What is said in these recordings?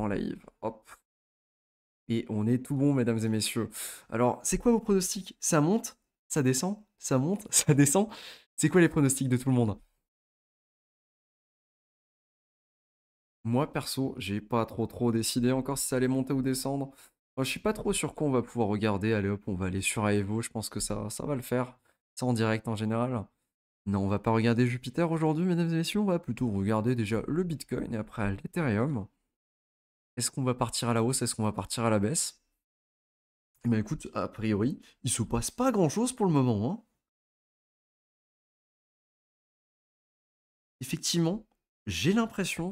en live. Hop. Et on est tout bon, mesdames et messieurs. Alors, c'est quoi vos pronostics? Ça monte? Ça descend? Ça monte? Ça descend? C'est quoi les pronostics de tout le monde? Moi, perso, j'ai pas trop décidé encore si ça allait monter ou descendre. Moi, je suis pas trop sûr qu'on va pouvoir regarder. Allez hop, on va aller sur Aevo. Je pense que ça va le faire. Ça en direct en général. Non, on va pas regarder Jupiter aujourd'hui, mesdames et messieurs. On va plutôt regarder déjà le Bitcoin et après l'Ethereum. Est-ce qu'on va partir à la hausse? Est-ce qu'on va partir à la baisse? Eh ben écoute, a priori, il se passe pas grand-chose pour le moment, hein. Effectivement, j'ai l'impression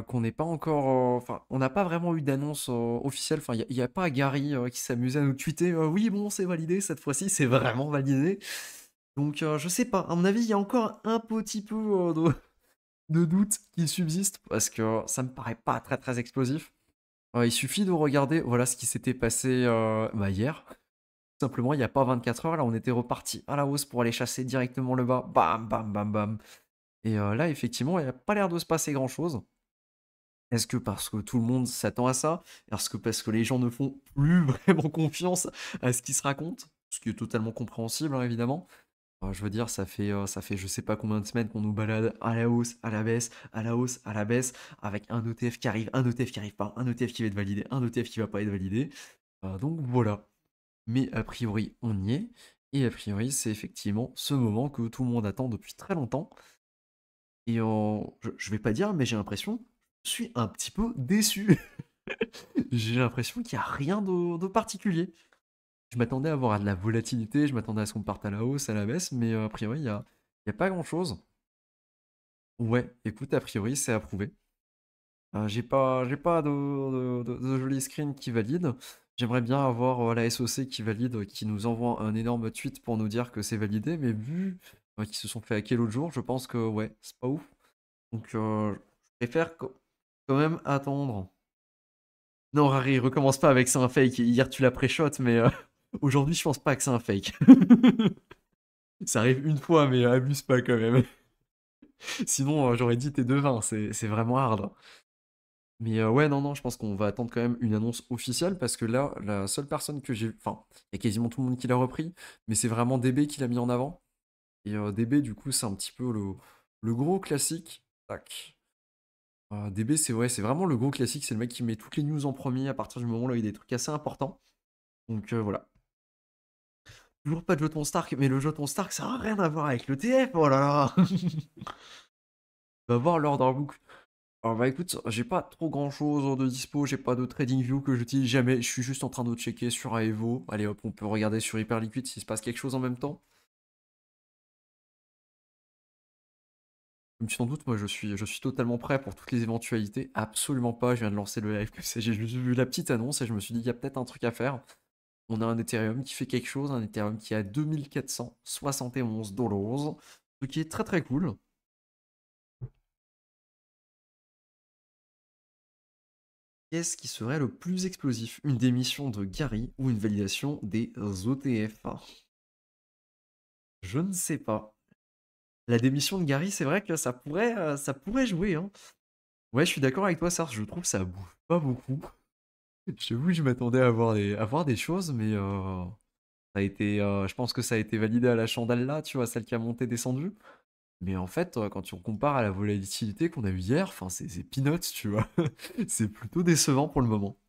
qu'on n'est pas encore. Enfin, on n'a pas vraiment eu d'annonce officielle. Enfin, il y a pas Gary qui s'amusait à nous tweeter oui, bon, c'est validé, cette fois-ci, c'est vraiment validé. Donc, je sais pas. À mon avis, il y a encore un petit peu de doute qui subsiste parce que ça me paraît pas très explosif. Il suffit de regarder voilà ce qui s'était passé hier. Simplement, il n'y a pas 24 heures, là, on était reparti à la hausse pour aller chasser directement le bas. Bam, bam, bam, bam. Et là, effectivement, il n'y a pas l'air de se passer grand-chose. Est-ce que parce que tout le monde s'attend à ça? Est-ce que parce que les gens ne font plus vraiment confiance à ce qui se raconte? Ce qui est totalement compréhensible, hein, évidemment. Je veux dire, ça fait je sais pas combien de semaines qu'on nous balade à la hausse, à la baisse, à la hausse, à la baisse, avec un ETF qui arrive, un ETF qui arrive pas, un ETF qui va être validé, un ETF qui va pas être validé. Donc voilà. Mais a priori, on y est. Et a priori, c'est effectivement ce moment que tout le monde attend depuis très longtemps. Et je vais pas dire, mais j'ai l'impression, je suis un petit peu déçu. J'ai l'impression qu'il n'y a rien de particulier. Je m'attendais à avoir de la volatilité, je m'attendais à ce qu'on parte à la hausse, à la baisse, mais a priori, il y a pas grand-chose. Ouais, écoute, a priori, c'est approuvé. J'ai pas de joli screen qui valide. J'aimerais bien avoir la SOC qui valide, qui nous envoie un énorme tweet pour nous dire que c'est validé, mais vu qu'ils se sont fait hacker l'autre jour, je pense que ouais, c'est pas ouf. Donc je préfère quand même attendre. Non, Rari, recommence pas avec c'est un fake. Hier tu l'as pré-shot, mais aujourd'hui je pense pas que c'est un fake. Ça arrive une fois, mais abuse pas quand même. Sinon, j'aurais dit t'es devin, c'est vraiment hard. Mais ouais, non, je pense qu'on va attendre quand même une annonce officielle parce que là, la seule personne que j'ai. Enfin, il y a quasiment tout le monde qui l'a repris, mais c'est vraiment DB qui l'a mis en avant. Et DB, du coup, c'est un petit peu le gros classique. Tac. DB, c'est ouais, c'est vraiment le gros classique. C'est le mec qui met toutes les news en premier à partir du moment où il y a des trucs assez importants. Donc voilà. Toujours pas de jeton Stark, mais le jeton Stark, ça n'a rien à voir avec le TF. Oh là là. Va voir l'order book. Alors bah écoute, j'ai pas trop grand chose de dispo, j'ai pas de trading view que j'utilise jamais, je suis juste en train de checker sur Aevo. Allez hop, on peut regarder sur Hyperliquid s'il se passe quelque chose en même temps. Comme tu t'en doutes, moi je suis totalement prêt pour toutes les éventualités. Absolument pas, je viens de lancer le live, j'ai juste vu la petite annonce et je me suis dit il y a peut-être un truc à faire. On a un Ethereum qui fait quelque chose, un Ethereum qui est à 2471 dollars, ce qui est très cool. Qu'est-ce qui serait le plus explosif? Une démission de Gary ou une validation des OTF? Je ne sais pas. La démission de Gary, c'est vrai que ça pourrait jouer, hein. Ouais, je suis d'accord avec toi, Serge, je trouve que ça bouge pas beaucoup. J'avoue que je m'attendais à voir des choses, mais je pense que ça a été validé à la chandelle là, tu vois, celle qui a monté, descendu. Mais en fait, quand tu compares à la volatilité qu'on a eu hier, enfin, c'est peanuts, tu vois. C'est plutôt décevant pour le moment.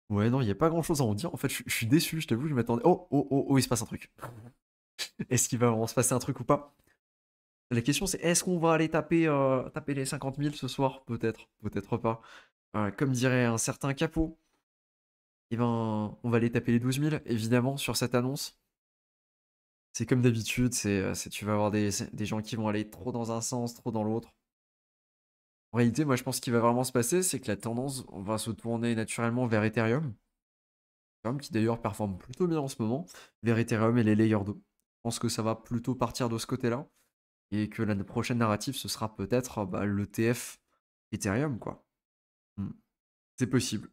Ouais, non, il n'y a pas grand chose à en dire. En fait, je suis déçu, je t'avoue, je m'attendais. Oh, il se passe un truc. Est-ce qu'il va vraiment se passer un truc ou pas? La question c'est est-ce qu'on va aller taper les 50 000 ce soir? Peut-être, peut-être pas. Comme dirait un certain capot, eh ben, on va aller taper les 12 000 évidemment, sur cette annonce. C'est comme d'habitude, tu vas avoir des gens qui vont aller trop dans un sens, trop dans l'autre. En réalité, moi je pense qu'il va vraiment se passer, c'est que la tendance va se tourner naturellement vers Ethereum, qui d'ailleurs performe plutôt bien en ce moment, vers Ethereum et les Layer 2. Je pense que ça va plutôt partir de ce côté-là. Et que la prochaine narrative, ce sera peut-être bah, l'ETF Ethereum, quoi. Hmm. C'est possible.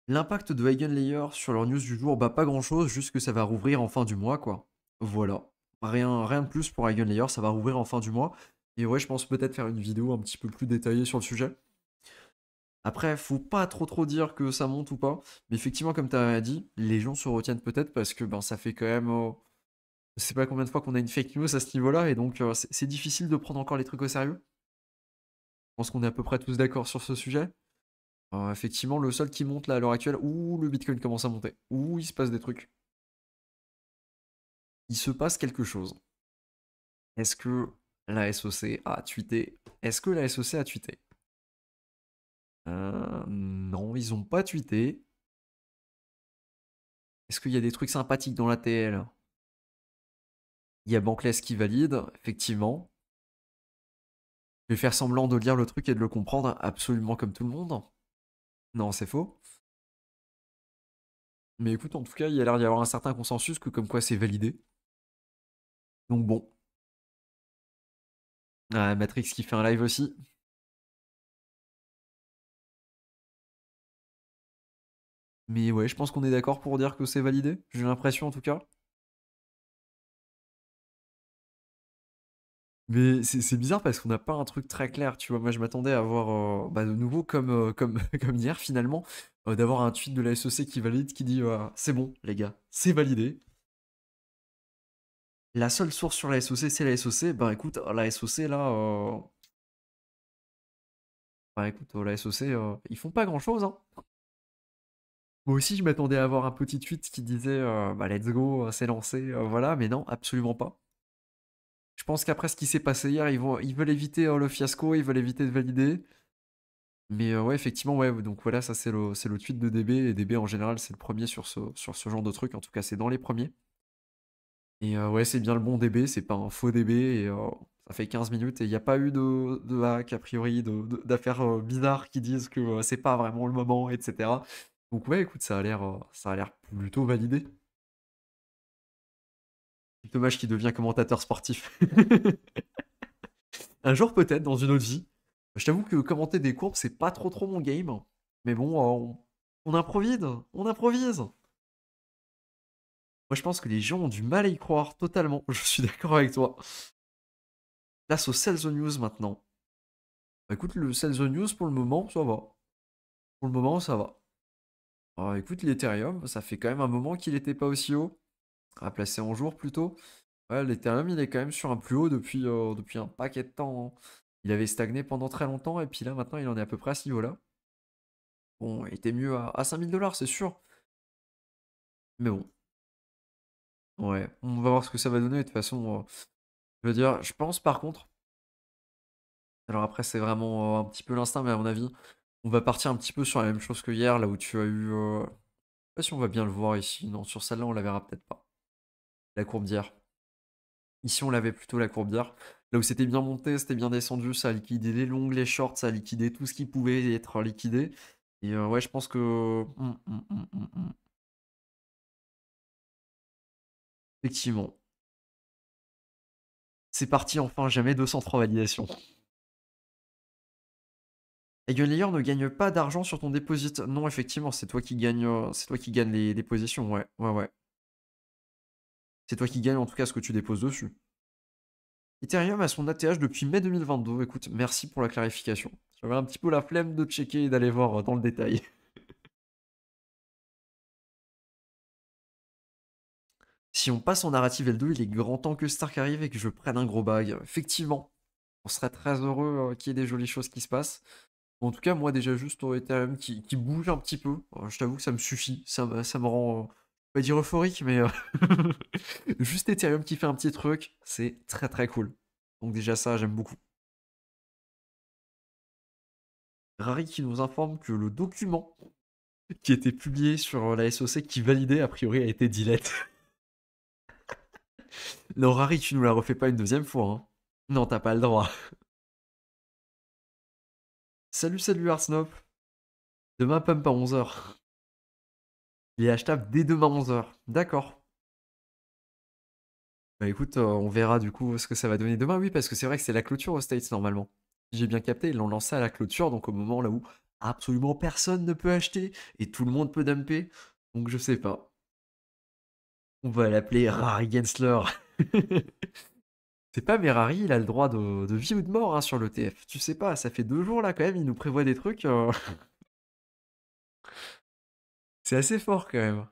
L'impact de Eigenlayer sur leur news du jour, bah pas grand-chose, juste que ça va rouvrir en fin du mois, quoi. Voilà. Rien de plus pour Eigenlayer, ça va rouvrir en fin du mois. Et ouais, je pense peut-être faire une vidéo un petit peu plus détaillée sur le sujet. Après, faut pas trop dire que ça monte ou pas. Mais effectivement, comme tu as dit, les gens se retiennent peut-être parce que ben, ça fait quand même. Je sais pas combien de fois qu'on a une fake news à ce niveau-là. Et donc, c'est difficile de prendre encore les trucs au sérieux. Je pense qu'on est à peu près tous d'accord sur ce sujet. Effectivement, le seul qui monte là à l'heure actuelle, ouh, le Bitcoin commence à monter. Ouh, il se passe des trucs. Il se passe quelque chose. Est-ce que la SOC a tweeté? Est-ce que la SOC a tweeté? Non, ils ont pas tweeté. Est-ce qu'il y a des trucs sympathiques dans la TL? Il y a Bankless qui valide, effectivement. Je vais faire semblant de lire le truc et de le comprendre absolument comme tout le monde. Non, c'est faux. Mais écoute, en tout cas, il y a l'air d'y avoir un certain consensus que comme quoi c'est validé. Donc bon. Ah, Matrix qui fait un live aussi. Mais ouais, je pense qu'on est d'accord pour dire que c'est validé. J'ai l'impression en tout cas. Mais c'est bizarre parce qu'on n'a pas un truc très clair, tu vois. Moi, je m'attendais à avoir, bah, de nouveau, comme hier finalement, d'avoir un tweet de la SEC qui valide, qui dit c'est bon, les gars, c'est validé. La seule source sur la SOC, c'est la SOC. Bah écoute, la SOC là, bah écoute, la SOC, ils font pas grand chose, hein. Moi aussi, je m'attendais à avoir un petit tweet qui disait bah let's go, c'est lancé, voilà, mais non, absolument pas. Je pense qu'après ce qui s'est passé hier, ils veulent éviter le fiasco, ils veulent éviter de valider. Mais ouais, effectivement, ouais, donc voilà, ça c'est le tweet de DB, et DB en général, c'est le premier sur ce genre de truc, en tout cas, c'est dans les premiers. Et ouais, c'est bien le bon DB, c'est pas un faux DB, et ça fait 15 minutes, et il n'y a pas eu de hack, a priori, d'affaires bizarres qui disent que c'est pas vraiment le moment, etc. Donc ouais, écoute, ça a l'air plutôt validé. Dommage qu'il devient commentateur sportif. Un jour peut-être, dans une autre vie. Je t'avoue que commenter des courbes, c'est pas trop mon game. Mais bon, on improvise, on improvise. Moi, je pense que les gens ont du mal à y croire totalement. Je suis d'accord avec toi. Place au Sell the News maintenant. Bah, écoute, le Sell the News, pour le moment, ça va. Pour le moment, ça va. Alors, écoute, l'Ethereum, ça fait quand même un moment qu'il n'était pas aussi haut. À placer en jour plutôt. Ouais, l'Ethereum, il est quand même sur un plus haut depuis un paquet de temps, hein. Il avait stagné pendant très longtemps, et puis là, maintenant, il en est à peu près à ce niveau-là. Bon, il était mieux à 5000 $, c'est sûr. Mais bon, ouais, on va voir ce que ça va donner. De toute façon, je veux dire, je pense par contre, alors après, c'est vraiment un petit peu l'instinct, mais à mon avis, on va partir un petit peu sur la même chose que hier, là où tu as eu. Je sais pas si on va bien le voir ici. Non, sur celle-là, on la verra peut-être pas. La courbe d'hier. Ici, on l'avait plutôt la courbe d'hier. Là où c'était bien monté, c'était bien descendu, ça a liquidé les longs, les shorts, ça a liquidé tout ce qui pouvait être liquidé. Et ouais, je pense que. Effectivement. C'est parti, enfin, jamais 203 validations. Eigenlayer ne gagne pas d'argent sur ton déposit. Non, effectivement, c'est toi qui gagne les dépositions, ouais, ouais, ouais. C'est toi qui gagne en tout cas ce que tu déposes dessus. Ethereum a son ATH depuis mai 2022. Écoute, merci pour la clarification. J'avais un petit peu la flemme de checker et d'aller voir dans le détail. Si on passe en narrative L2, il est grand temps que Stark arrive et que je prenne un gros bag. Effectivement, on serait très heureux qu'il y ait des jolies choses qui se passent. En tout cas, moi déjà juste au Ethereum qui bouge un petit peu, je t'avoue que ça me suffit, ça me rend, pas dire euphorique, mais juste Ethereum qui fait un petit truc, c'est très cool. Donc déjà ça, j'aime beaucoup. Rari qui nous informe que le document qui était publié sur la SOC qui validait a priori a été delete. Non, Rari, tu nous la refais pas une deuxième fois, hein. Non, t'as pas le droit. Salut Arsnop. Demain pump à 11h. Les hashtags dès demain 11h. D'accord. Bah écoute, on verra du coup ce que ça va donner demain. Oui, parce que c'est vrai que c'est la clôture aux States normalement. Si j'ai bien capté, ils l'ont lancé à la clôture, donc au moment là où absolument personne ne peut acheter et tout le monde peut dumper. Donc je sais pas. On va l'appeler Rari Gensler. C'est pas, mais Rari, il a le droit de vie ou de mort hein, sur l'ETF. Tu sais pas, ça fait 2 jours là quand même, il nous prévoit des trucs. C'est assez fort quand même.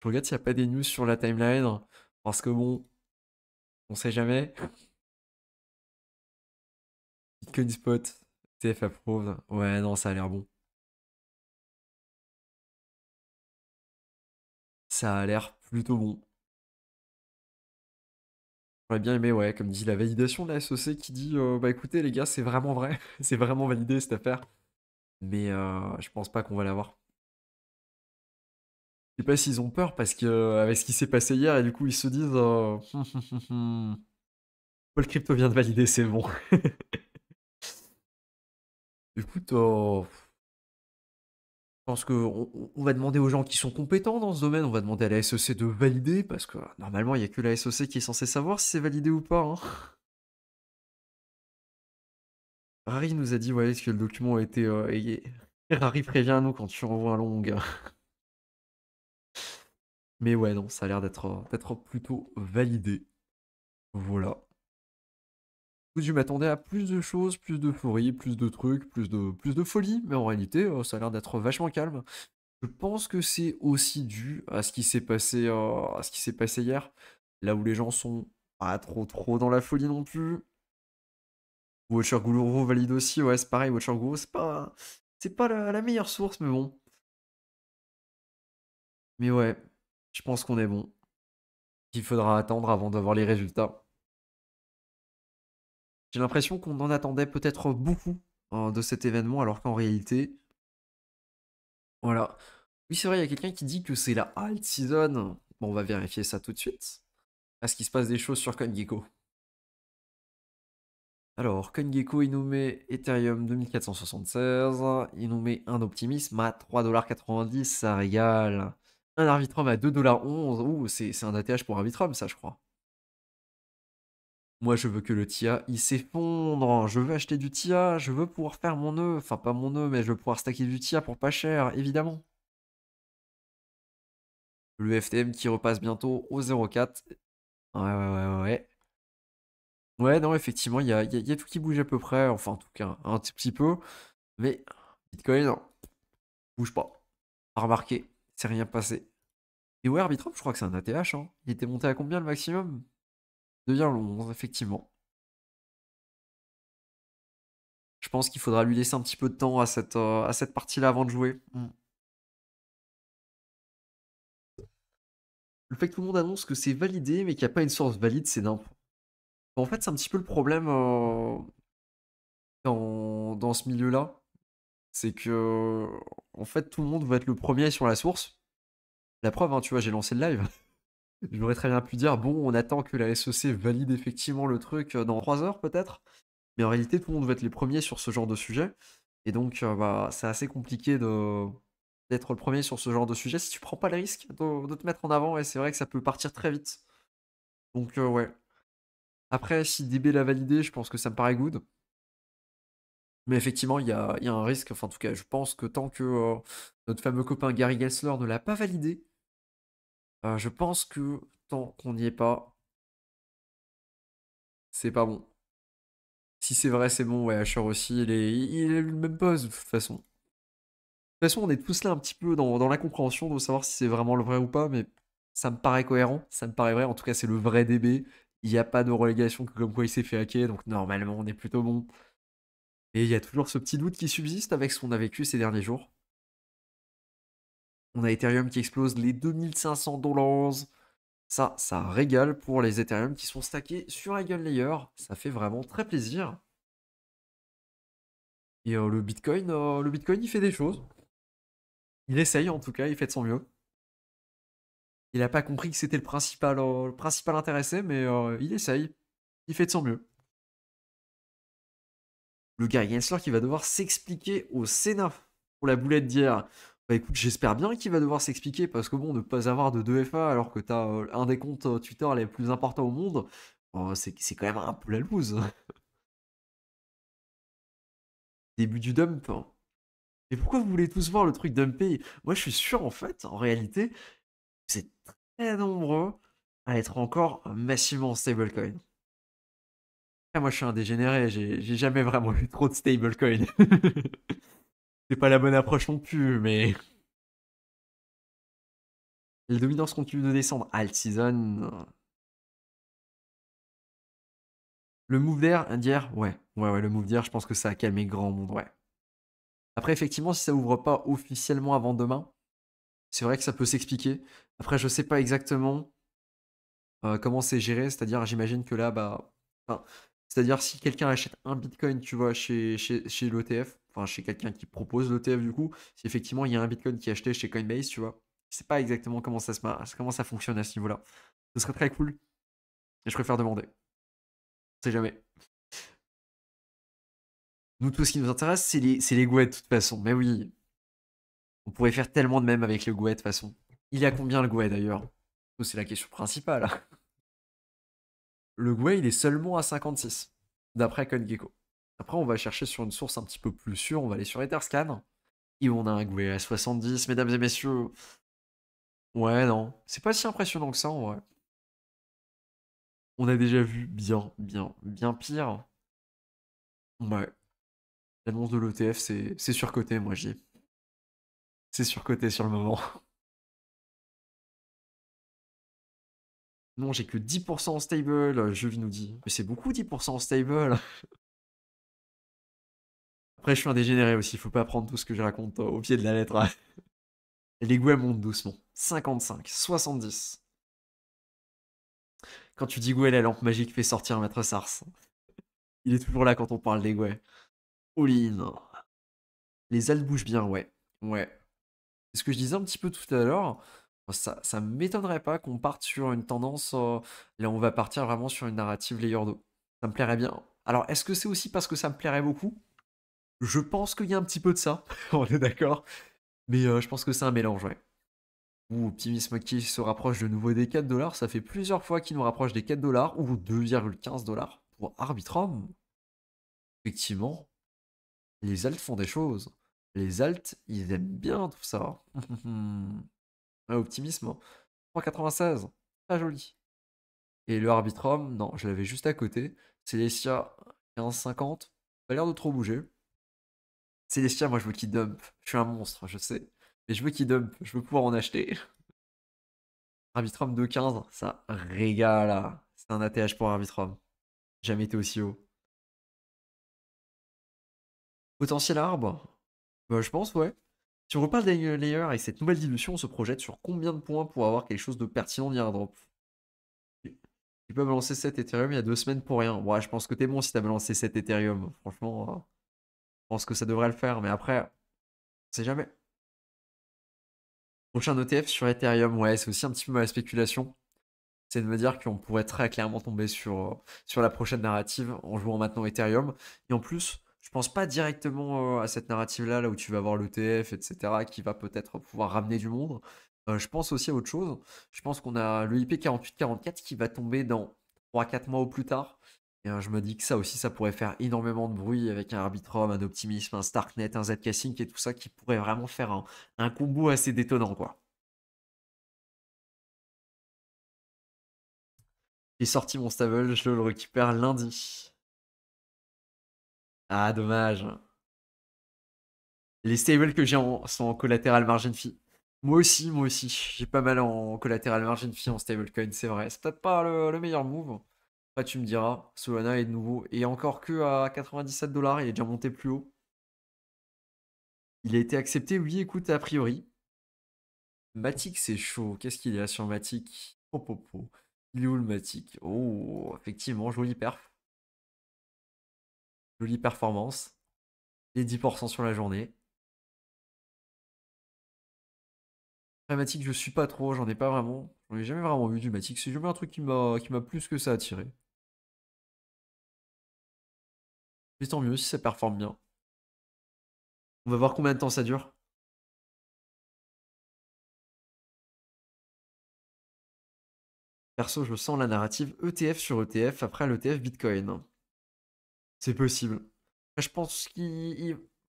Je regarde s'il n'y a pas des news sur la timeline. Parce que bon, on sait jamais. Bitcoin Spot, TF approved. Ouais, non, ça a l'air bon. Ça a l'air plutôt bon. J'aurais bien aimé, ouais, comme dit la validation de la SEC qui dit bah écoutez les gars, c'est vraiment vrai, c'est vraiment validé cette affaire. Mais je pense pas qu'on va l'avoir. Je sais pas s'ils ont peur parce que avec ce qui s'est passé hier et du coup ils se disent Paul Crypto vient de valider, c'est bon. Écoute, je pense qu'on va demander aux gens qui sont compétents dans ce domaine, on va demander à la SEC de valider parce que normalement il y a que la SEC qui est censée savoir si c'est validé ou pas, hein. Harry nous a dit ouais, est-ce que le document a été. Harry prévient nous quand tu envoies un long. Mais ouais, non, ça a l'air d'être plutôt validé. Voilà. Je m'attendais à plus de choses, plus d'euphorie, plus de trucs, plus de folie, mais en réalité, ça a l'air d'être vachement calme. Je pense que c'est aussi dû à ce qui s'est passé, hier, là où les gens sont pas trop dans la folie non plus. Watcher Guru valide aussi, ouais, c'est pareil, Watcher Guru, c'est pas la meilleure source, mais bon. Mais ouais, je pense qu'on est bon. Il faudra attendre avant d'avoir les résultats. J'ai l'impression qu'on en attendait peut-être beaucoup de cet événement, alors qu'en réalité, voilà. Oui, c'est vrai, il y a quelqu'un qui dit que c'est la alt season. Bon, on va vérifier ça tout de suite. Est-ce qu'il se passe des choses sur CoinGecko? Alors, CoinGecko, il nous met Ethereum 2476. Il nous met un optimisme à 3,90$. Ça régale. Un Arbitrum à 2,11$. Ouh, c'est un ATH pour Arbitrum, ça, je crois. Moi, je veux que le TIA, il s'effondre. Je veux acheter du TIA. Je veux pouvoir faire mon nœud. Enfin, pas mon nœud, mais je veux pouvoir stacker du TIA pour pas cher, évidemment. Le FTM qui repasse bientôt au 0,4. Ouais, ouais, ouais, ouais. Ouais, non, effectivement, il y a tout qui bouge à peu près. Enfin, en tout cas, un petit peu. Mais Bitcoin, non, bouge pas. Pas remarqué. C'est rien passé. Et ouais, Arbitrum, je crois que c'est un ATH, hein. Il était monté à combien le maximum? 2,11, effectivement. Je pense qu'il faudra lui laisser un petit peu de temps à cette partie-là avant de jouer. Le fait que tout le monde annonce que c'est validé, mais qu'il n'y a pas une source valide, c'est nimp. En fait, c'est un petit peu le problème dans ce milieu-là. C'est que, en fait, tout le monde va être le premier sur la source. La preuve, hein, tu vois, j'ai lancé le live. J'aurais très bien pu dire, bon, on attend que la SEC valide effectivement le truc dans 3 heures peut-être. Mais en réalité, tout le monde va être les premiers sur ce genre de sujet. Et donc, bah, c'est assez compliqué d'être le premier sur ce genre de sujet si tu prends pas le risque de te mettre en avant. Et c'est vrai que ça peut partir très vite. Donc, ouais. Après, si DB l'a validé, je pense que ça me paraît good. Mais effectivement, il y a un risque. Enfin, en tout cas, je pense que tant que notre fameux copain Gary Gensler ne l'a pas validé, je pense que tant qu'on n'y est pas, c'est pas bon. Si c'est vrai, c'est bon. Ouais, Asher aussi, il est le même buzz de toute façon. De toute façon, on est tous là un petit peu dans l'incompréhension de savoir si c'est vraiment le vrai ou pas, mais ça me paraît cohérent, ça me paraît vrai. En tout cas, c'est le vrai DB. Il n'y a pas de relégation comme quoi il s'est fait hacker, donc normalement, on est plutôt bon. Et il y a toujours ce petit doute qui subsiste avec ce qu'on a vécu ces derniers jours. On a Ethereum qui explose les 2500$. Ça régale pour les Ethereum qui sont stackés sur Eigen Layer. Ça fait vraiment très plaisir. Et le Bitcoin, il fait des choses. Il essaye en tout cas, il fait de son mieux. Il n'a pas compris que c'était le principal intéressé, mais il essaye. Il fait de son mieux. Le Gary Gensler qui va devoir s'expliquer au Sénat pour la boulette d'hier. Bah écoute, j'espère bien qu'il va devoir s'expliquer parce que bon, ne pas avoir de 2FA alors que t'as un des comptes Twitter les plus importants au monde, c'est quand même un peu la loose. Début du dump, hein. Mais pourquoi vous voulez tous voir le truc dumpé? Moi je suis sûr en fait, en réalité, c'est très nombreux à être encore massivement en stablecoin. Après, moi, je suis un dégénéré, j'ai jamais vraiment eu trop de stablecoin. C'est pas la bonne approche non plus, mais la dominance continue de descendre. Alt season. Le move d'hier, ouais. Ouais, le move d'hier, je pense que ça a calmé grand monde, ouais. Après, effectivement, si ça ouvre pas officiellement avant demain, c'est vrai que ça peut s'expliquer. Après, je sais pas exactement comment c'est géré, c'est-à-dire, j'imagine que là, bah. Enfin, c'est-à-dire, si quelqu'un achète un bitcoin, tu vois, chez l'ETF, enfin, chez quelqu'un qui propose l'ETF, du coup, si effectivement il y a un bitcoin qui est acheté chez Coinbase, tu vois, je sais pas exactement comment ça fonctionne à ce niveau-là. Ce serait très cool, et je préfère demander. On sait jamais. Nous, tout ce qui nous intéresse, c'est les gouettes, de toute façon. Mais oui, on pourrait faire tellement de même avec le gouet, de toute façon. Il y a combien le gouet, d'ailleurs? C'est la question principale. Le gouet, il est seulement à 56, d'après CoinGecko. Après, on va chercher sur une source un petit peu plus sûre, on va aller sur Etherscan, et on a un gouet à 70, mesdames et messieurs. Ouais, non, c'est pas si impressionnant que ça, en vrai. On a déjà vu bien pire. Ouais, l'annonce de l'ETF, c'est surcoté, moi, je dis. C'est surcoté sur le moment. Non, j'ai que 10% en stable, Juvi nous dit. Mais c'est beaucoup 10% en stable. Après, je suis un dégénéré aussi, faut pas prendre tout ce que je raconte au pied de la lettre. Et les gouets montent doucement. 55, 70. Quand tu dis gouet, la lampe magique fait sortir Maître Sars. Il est toujours là quand on parle des gouets. All-in. Les ailes bougent bien, ouais. Ouais. C'est ce que je disais un petit peu tout à l'heure. Ça m'étonnerait pas qu'on parte sur une tendance. Là, on va partir vraiment sur une narrative layer 2. Ça me plairait bien. Alors, est-ce que c'est aussi parce que ça me plairait beaucoup? Je pense qu'il y a un petit peu de ça. On est d'accord. Mais je pense que c'est un mélange, ouais. Ou optimisme qui se rapproche de nouveau des 4 dollars. Ça fait plusieurs fois qu'il nous rapproche des 4 dollars ou 2,15 dollars pour Arbitrum. Effectivement, les alts font des choses. Les alts, ils aiment bien tout ça. Ouais, optimisme. 3,96. Très joli. Et le Arbitrum, non, je l'avais juste à côté. Celestia, 15,50. Pas l'air de trop bouger. Celestia, moi je veux qu'il dump. Je suis un monstre, je sais. Mais je veux qu'il dump. Je veux pouvoir en acheter. Arbitrum 2,15, ça régale. C'est un ATH pour Arbitrum. Jamais été aussi haut. Potentiel arbre? Bah, je pense, ouais. Si on reparle des layers avec cette nouvelle dilution, on se projette sur combien de points pour avoir quelque chose de pertinent en airdrop? Tu peux balancer 7 Ethereum il y a 2 semaines pour rien. Ouais, je pense que t'es bon si t'as balancé 7 Ethereum. Franchement, je pense que ça devrait le faire, mais après, on sait jamais. Prochain ETF sur Ethereum, ouais, c'est aussi un petit peu ma spéculation. C'est de me dire qu'on pourrait très clairement tomber sur la prochaine narrative en jouant maintenant Ethereum. Et en plus, je pense pas directement à cette narrative-là, là où tu vas avoir l'ETF, etc., qui va peut-être pouvoir ramener du monde. Je pense aussi à autre chose. Je pense qu'on a le IP 4844 qui va tomber dans 3-4 mois au plus tard. Et je me dis que ça aussi, ça pourrait faire énormément de bruit avec un Arbitrum, un Optimism, un Starknet, un ZK-Sync et tout ça qui pourrait vraiment faire un combo assez détonnant, quoi. J'ai sorti mon stable, je le récupère lundi. Ah, dommage. Les stables que sont en collatéral margin fee. Moi aussi. J'ai pas mal en collatéral margin fee en stablecoin, c'est vrai. C'est peut-être pas le meilleur move. Après, tu me diras, Solana est de nouveau. Et encore que à 97 dollars, il est déjà monté plus haut. Il a été accepté, oui, écoute, a priori. Matic, c'est chaud. Qu'est-ce qu'il y a sur Matic? Oh, oh, oh. Il est où le Matic? Oh, effectivement, jolie perf. Jolie performance. Les 10% sur la journée. Après, Matic, je suis pas trop, j'en ai pas vraiment. J'en ai jamais vraiment vu du Matic. C'est jamais un truc qui m'a plus que ça attiré. Mais tant mieux si ça performe bien. On va voir combien de temps ça dure. Perso, je sens la narrative ETF sur ETF après l'ETF Bitcoin. C'est possible. Je pense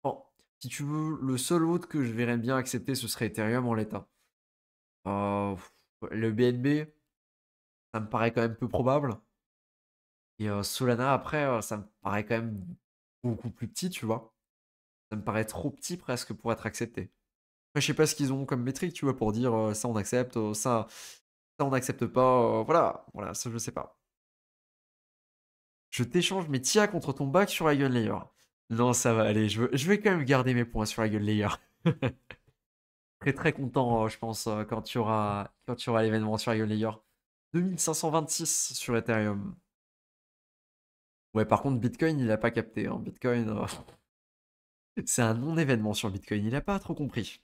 bon, si tu veux, le seul autre que je verrais bien accepter, ce serait Ethereum en l'état. Le BNB, ça me paraît quand même peu probable. Et Solana, après, ça me paraît quand même beaucoup plus petit, tu vois. Ça me paraît trop petit presque pour être accepté. Après, je sais pas ce qu'ils ont comme métrique, tu vois, pour dire ça on accepte, ça on n'accepte pas. Voilà, ça je sais pas. Je t'échange mes tias contre ton bac sur Eigen Layer. Non, ça va, allez, je vais quand même garder mes points sur Eigen Layer. Très très content, je pense, quand tu auras l'événement sur Eigen Layer. 2526 sur Ethereum. Ouais, par contre, Bitcoin, il a pas capté, hein. Bitcoin, c'est un non-événement sur Bitcoin, il a pas trop compris.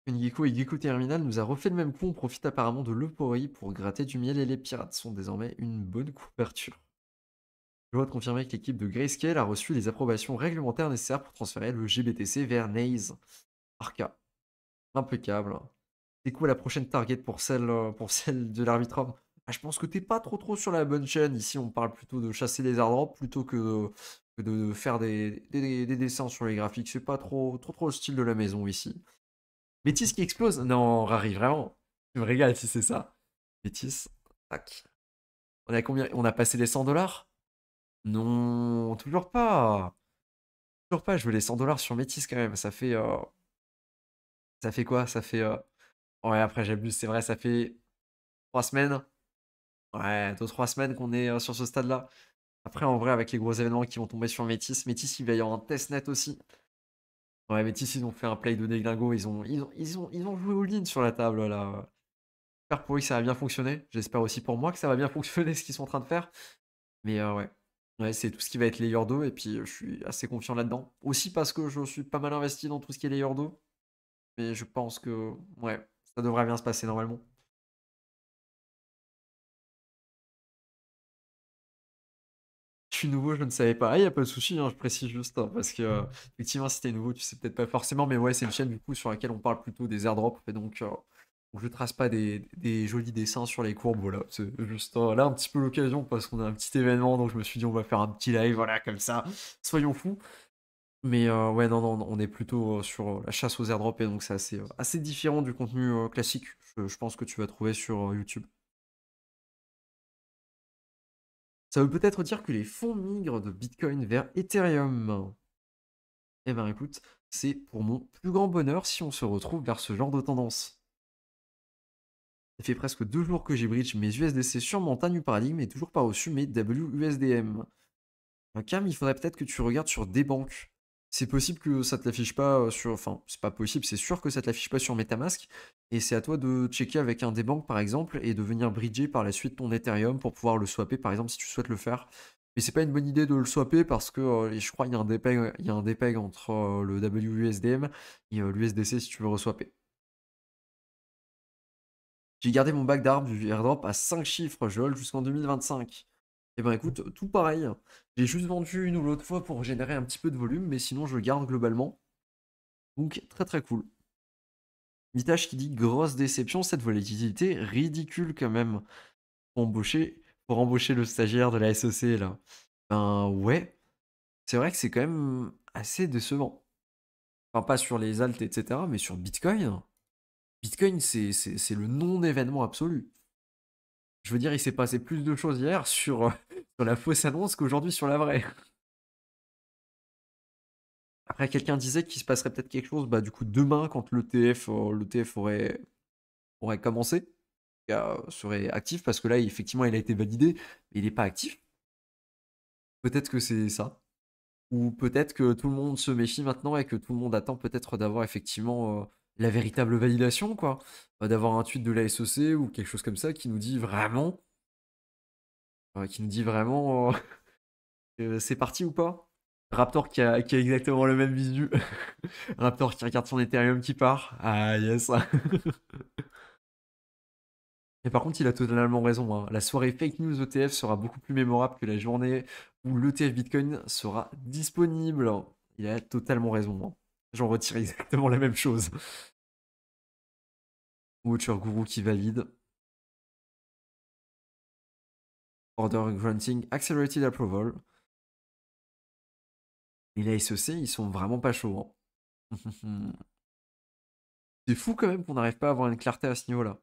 Gecko et Gecko Terminal nous a refait le même coup, on profite apparemment de l'euphorie pour gratter du miel et les pirates sont désormais une bonne couverture. Je dois te confirmer que l'équipe de Grayscale a reçu les approbations réglementaires nécessaires pour transférer le GBTC vers Naze. Arca. Impeccable. C'est quoi la prochaine target pour celle de l'Arbitrum? Ah, je pense que t'es pas trop sur la bonne chaîne. Ici, on parle plutôt de chasser des airdrops plutôt que de faire des dessins sur les graphiques. C'est pas trop le style de la maison ici. Métis qui explose? Non, Rari, vraiment. Tu me régales si c'est ça. Métis. Tac. On est à combien? On a passé les 100 $? Non, toujours pas. Toujours pas, je veux les 100 $ sur Métis quand même. Ça fait quoi? Ça fait. Ouais, après j'abuse, c'est vrai, ça fait 3 semaines. Ouais, 2-3 semaines qu'on est sur ce stade-là. Après, en vrai, avec les gros événements qui vont tomber sur Métis, Métis, il va y avoir un testnet aussi. Ouais, Métis, ils ont fait un play de déglingo. Ils ont joué all-in sur la table là. J'espère pour eux que ça va bien fonctionner. J'espère aussi pour moi que ça va bien fonctionner ce qu'ils sont en train de faire. Mais ouais. Ouais, c'est tout ce qui va être layer 2 et puis je suis assez confiant là-dedans. Aussi parce que je suis pas mal investi dans tout ce qui est layer 2. Mais je pense que ouais, ça devrait bien se passer normalement. Je suis nouveau, je ne savais pas. Ah, y a pas de souci, hein, je précise juste, hein, parce que effectivement, si t'es nouveau, tu sais peut-être pas forcément, mais ouais, c'est une chaîne du coup sur laquelle on parle plutôt des airdrops, et donc je trace pas des jolis dessins sur les courbes, voilà. C'est juste là un petit peu l'occasion parce qu'on a un petit événement, donc je me suis dit on va faire un petit live, voilà, comme ça, soyons fous. Mais ouais, non, on est plutôt sur la chasse aux airdrops, et donc c'est assez différent du contenu classique, je pense que tu vas trouver sur YouTube. Ça veut peut-être dire que les fonds migrent de Bitcoin vers Ethereum. Eh ben écoute, c'est pour mon plus grand bonheur si on se retrouve vers ce genre de tendance. Ça fait presque 2 jours que j'ai bridge mes USDC sur mon New Paradigm et toujours pas reçu mes WUSDM. Cam, il faudrait peut-être que tu regardes sur des banques. C'est possible que ça te l'affiche pas sur. Enfin, c'est pas possible, c'est sûr que ça te l'affiche pas sur MetaMask. Et c'est à toi de checker avec un des banques par exemple et de venir bridger par la suite ton Ethereum pour pouvoir le swapper par exemple si tu souhaites le faire. Mais c'est pas une bonne idée de le swapper parce que je crois qu'il y a un dépeg, il y a un dépeg entre le WUSDM et l'USDC si tu veux reswapper. J'ai gardé mon bac d'arbre du airdrop à 5 chiffres, je hold jusqu'en 2025. Et ben écoute, tout pareil. J'ai juste vendu une ou l'autre fois pour générer un petit peu de volume, mais sinon je le garde globalement. Donc très très cool. Mitache qui dit grosse déception, cette volatilité ridicule quand même. Pour embaucher, pour embaucher le stagiaire de la SEC là. Ben ouais, c'est vrai que c'est quand même assez décevant. Enfin pas sur les alts, etc., mais sur Bitcoin. Bitcoin, c'est le non-événement absolu. Je veux dire, il s'est passé plus de choses hier sur la fausse annonce qu'aujourd'hui sur la vraie. Après, quelqu'un disait qu'il se passerait peut-être quelque chose, bah, du coup, demain, quand l'ETF aurait commencé, serait actif, parce que là, effectivement, il a été validé, mais il n'est pas actif. Peut-être que c'est ça. Ou peut-être que tout le monde se méfie maintenant et que tout le monde attend peut-être d'avoir effectivement la véritable validation, quoi. D'avoir un tweet de la SEC ou quelque chose comme ça qui nous dit vraiment que c'est parti ou pas. Raptor qui a exactement le même visu. Raptor qui regarde son Ethereum qui part. Ah yes. Et par contre, il a totalement raison, hein. La soirée fake news ETF sera beaucoup plus mémorable que la journée où l'ETF Bitcoin sera disponible. Il a totalement raison, hein. J'en retire exactement la même chose. Watcher Guru qui valide. Order granting accelerated approval. Et la SEC, ils sont vraiment pas chauds, hein. C'est fou quand même qu'on n'arrive pas à avoir une clarté à ce niveau-là.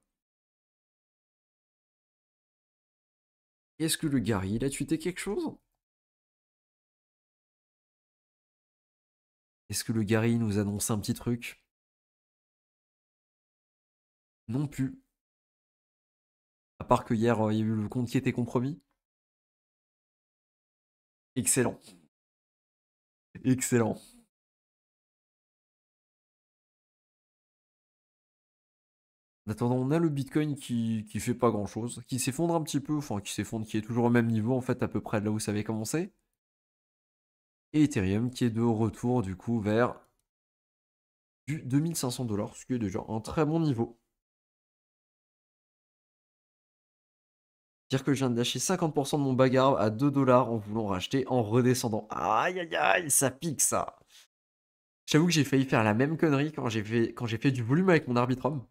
Est-ce que le Gary, il a tweeté quelque chose? Est-ce que le Gary nous annonce un petit truc? Non plus. À part que hier, il y a eu le compte qui était compromis. Excellent. Excellent. En attendant, on a le Bitcoin qui fait pas grand-chose, qui s'effondre un petit peu, enfin qui s'effondre, qui est toujours au même niveau en fait à peu près de là où ça avait commencé. Et Ethereum qui est de retour du coup vers du 2500 $, ce qui est déjà un très bon niveau. Dire que je viens de lâcher 50% de mon bagarre à 2 $ en voulant racheter en redescendant. Aïe aïe aïe, ça pique ça. J'avoue que j'ai failli faire la même connerie quand j'ai fait du volume avec mon Arbitrum.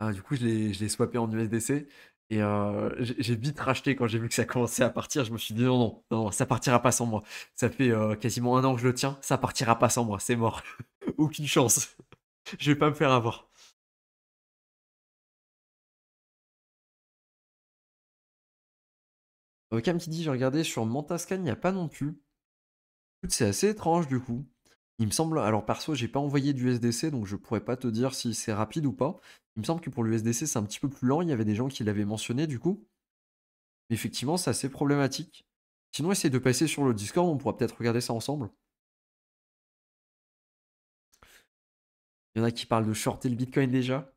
Ah, du coup, je l'ai swappé en USDC. Et j'ai vite racheté quand j'ai vu que ça commençait à partir. Je me suis dit non, non, non, ça partira pas sans moi. Ça fait quasiment un an que je le tiens. Ça partira pas sans moi. C'est mort. Aucune chance. Je vais pas me faire avoir. Cam qui dit j'ai regardé sur Mantascan, il n'y a pas non plus. Écoute, c'est assez étrange du coup. Il me semble, alors perso, j'ai pas envoyé d'USDC donc je pourrais pas te dire si c'est rapide ou pas. Il me semble que pour l'USDC c'est un petit peu plus lent. Il y avait des gens qui l'avaient mentionné du coup. Mais effectivement, c'est assez problématique. Sinon, essaye de passer sur le Discord, on pourra peut-être regarder ça ensemble. Il y en a qui parlent de shorter le Bitcoin déjà.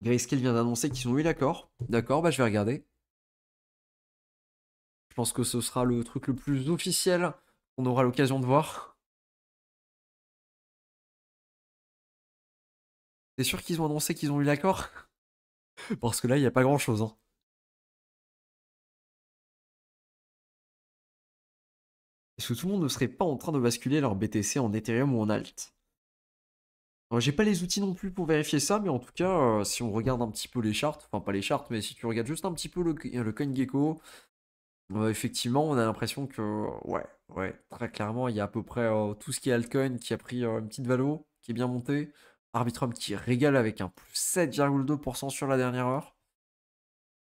Grayscale vient d'annoncer qu'ils ont eu l'accord. D'accord, bah je vais regarder. Je pense que ce sera le truc le plus officiel qu'on aura l'occasion de voir. T'es sûr qu'ils ont annoncé qu'ils ont eu l'accord? Parce que là, il n'y a pas grand-chose, hein. Est-ce que tout le monde ne serait pas en train de basculer leur BTC en Ethereum ou en Alt? J'ai pas les outils non plus pour vérifier ça, mais en tout cas, si on regarde un petit peu les charts, enfin pas les charts, mais si tu regardes juste un petit peu le CoinGecko, effectivement, on a l'impression que, ouais, ouais, très clairement, il y a à peu près tout ce qui est altcoin qui a pris une petite valo, qui est bien monté. Arbitrum qui régale avec un plus 7,2% sur la dernière heure.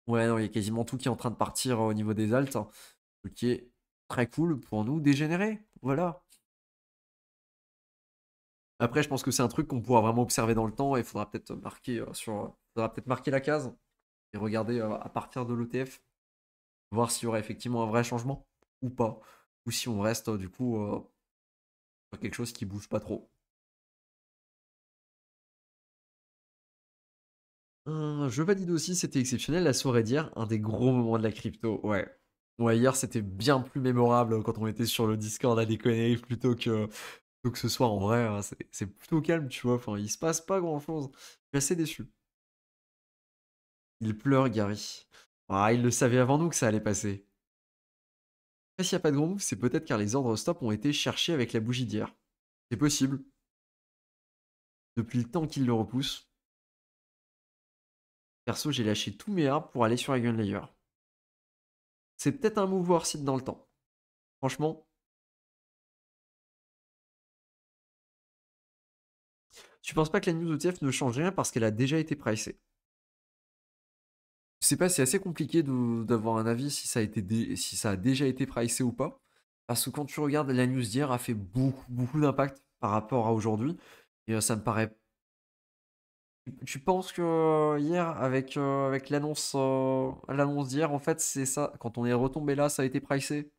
Ouais, non, il y a quasiment tout qui est en train de partir au niveau des alts, hein, ce qui est très cool pour nous dégénérer. Voilà. Après, je pense que c'est un truc qu'on pourra vraiment observer dans le temps et il faudra peut-être marquer faudra peut-être marquer la case et regarder à partir de l'ETF, voir s'il y aura effectivement un vrai changement ou pas, ou si on reste du coup sur quelque chose qui bouge pas trop. Je valide aussi, c'était exceptionnel la soirée d'hier, un des gros moments de la crypto, ouais. Ouais, hier c'était bien plus mémorable quand on était sur le Discord à déconner plutôt que ce soir en vrai, hein, c'est plutôt calme, tu vois, enfin il se passe pas grand-chose. Je suis assez déçu. Il pleure, Gary. Ah, il le savait avant nous que ça allait passer. Après, s'il n'y a pas de gros move, c'est peut-être car les ordres stop ont été cherchés avec la bougie d'hier. C'est possible. Depuis le temps qu'il le repousse. Perso, j'ai lâché tous mes arbres pour aller sur Dragon Layer. C'est peut-être un move worth dans le temps. Franchement, tu penses pas que la news ETF ne change rien parce qu'elle a déjà été pricée? Je sais pas, c'est assez compliqué d'avoir un avis si ça a si ça a déjà été pricé ou pas. Parce que quand tu regardes la news d'hier a fait beaucoup, beaucoup d'impact par rapport à aujourd'hui. Et ça me paraît. Tu penses que hier, avec l'annonce d'hier, en fait, c'est ça. Quand on est retombé là, ça a été pricé?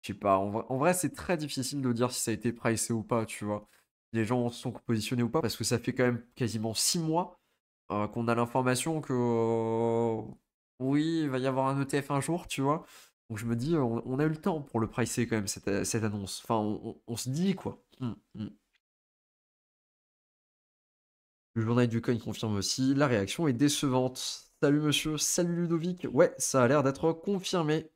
Je sais pas. En vrai, c'est très difficile de dire si ça a été pricé ou pas, tu vois. Les gens se sont positionnés ou pas, parce que ça fait quand même quasiment 6 mois qu'on a l'information que oui, il va y avoir un ETF un jour, tu vois. Donc je me dis, on a eu le temps pour le pricer quand même, cette annonce. Enfin, on se dit quoi. Le journal du coin confirme aussi, la réaction est décevante. Salut monsieur, salut Ludovic. Ouais, ça a l'air d'être confirmé.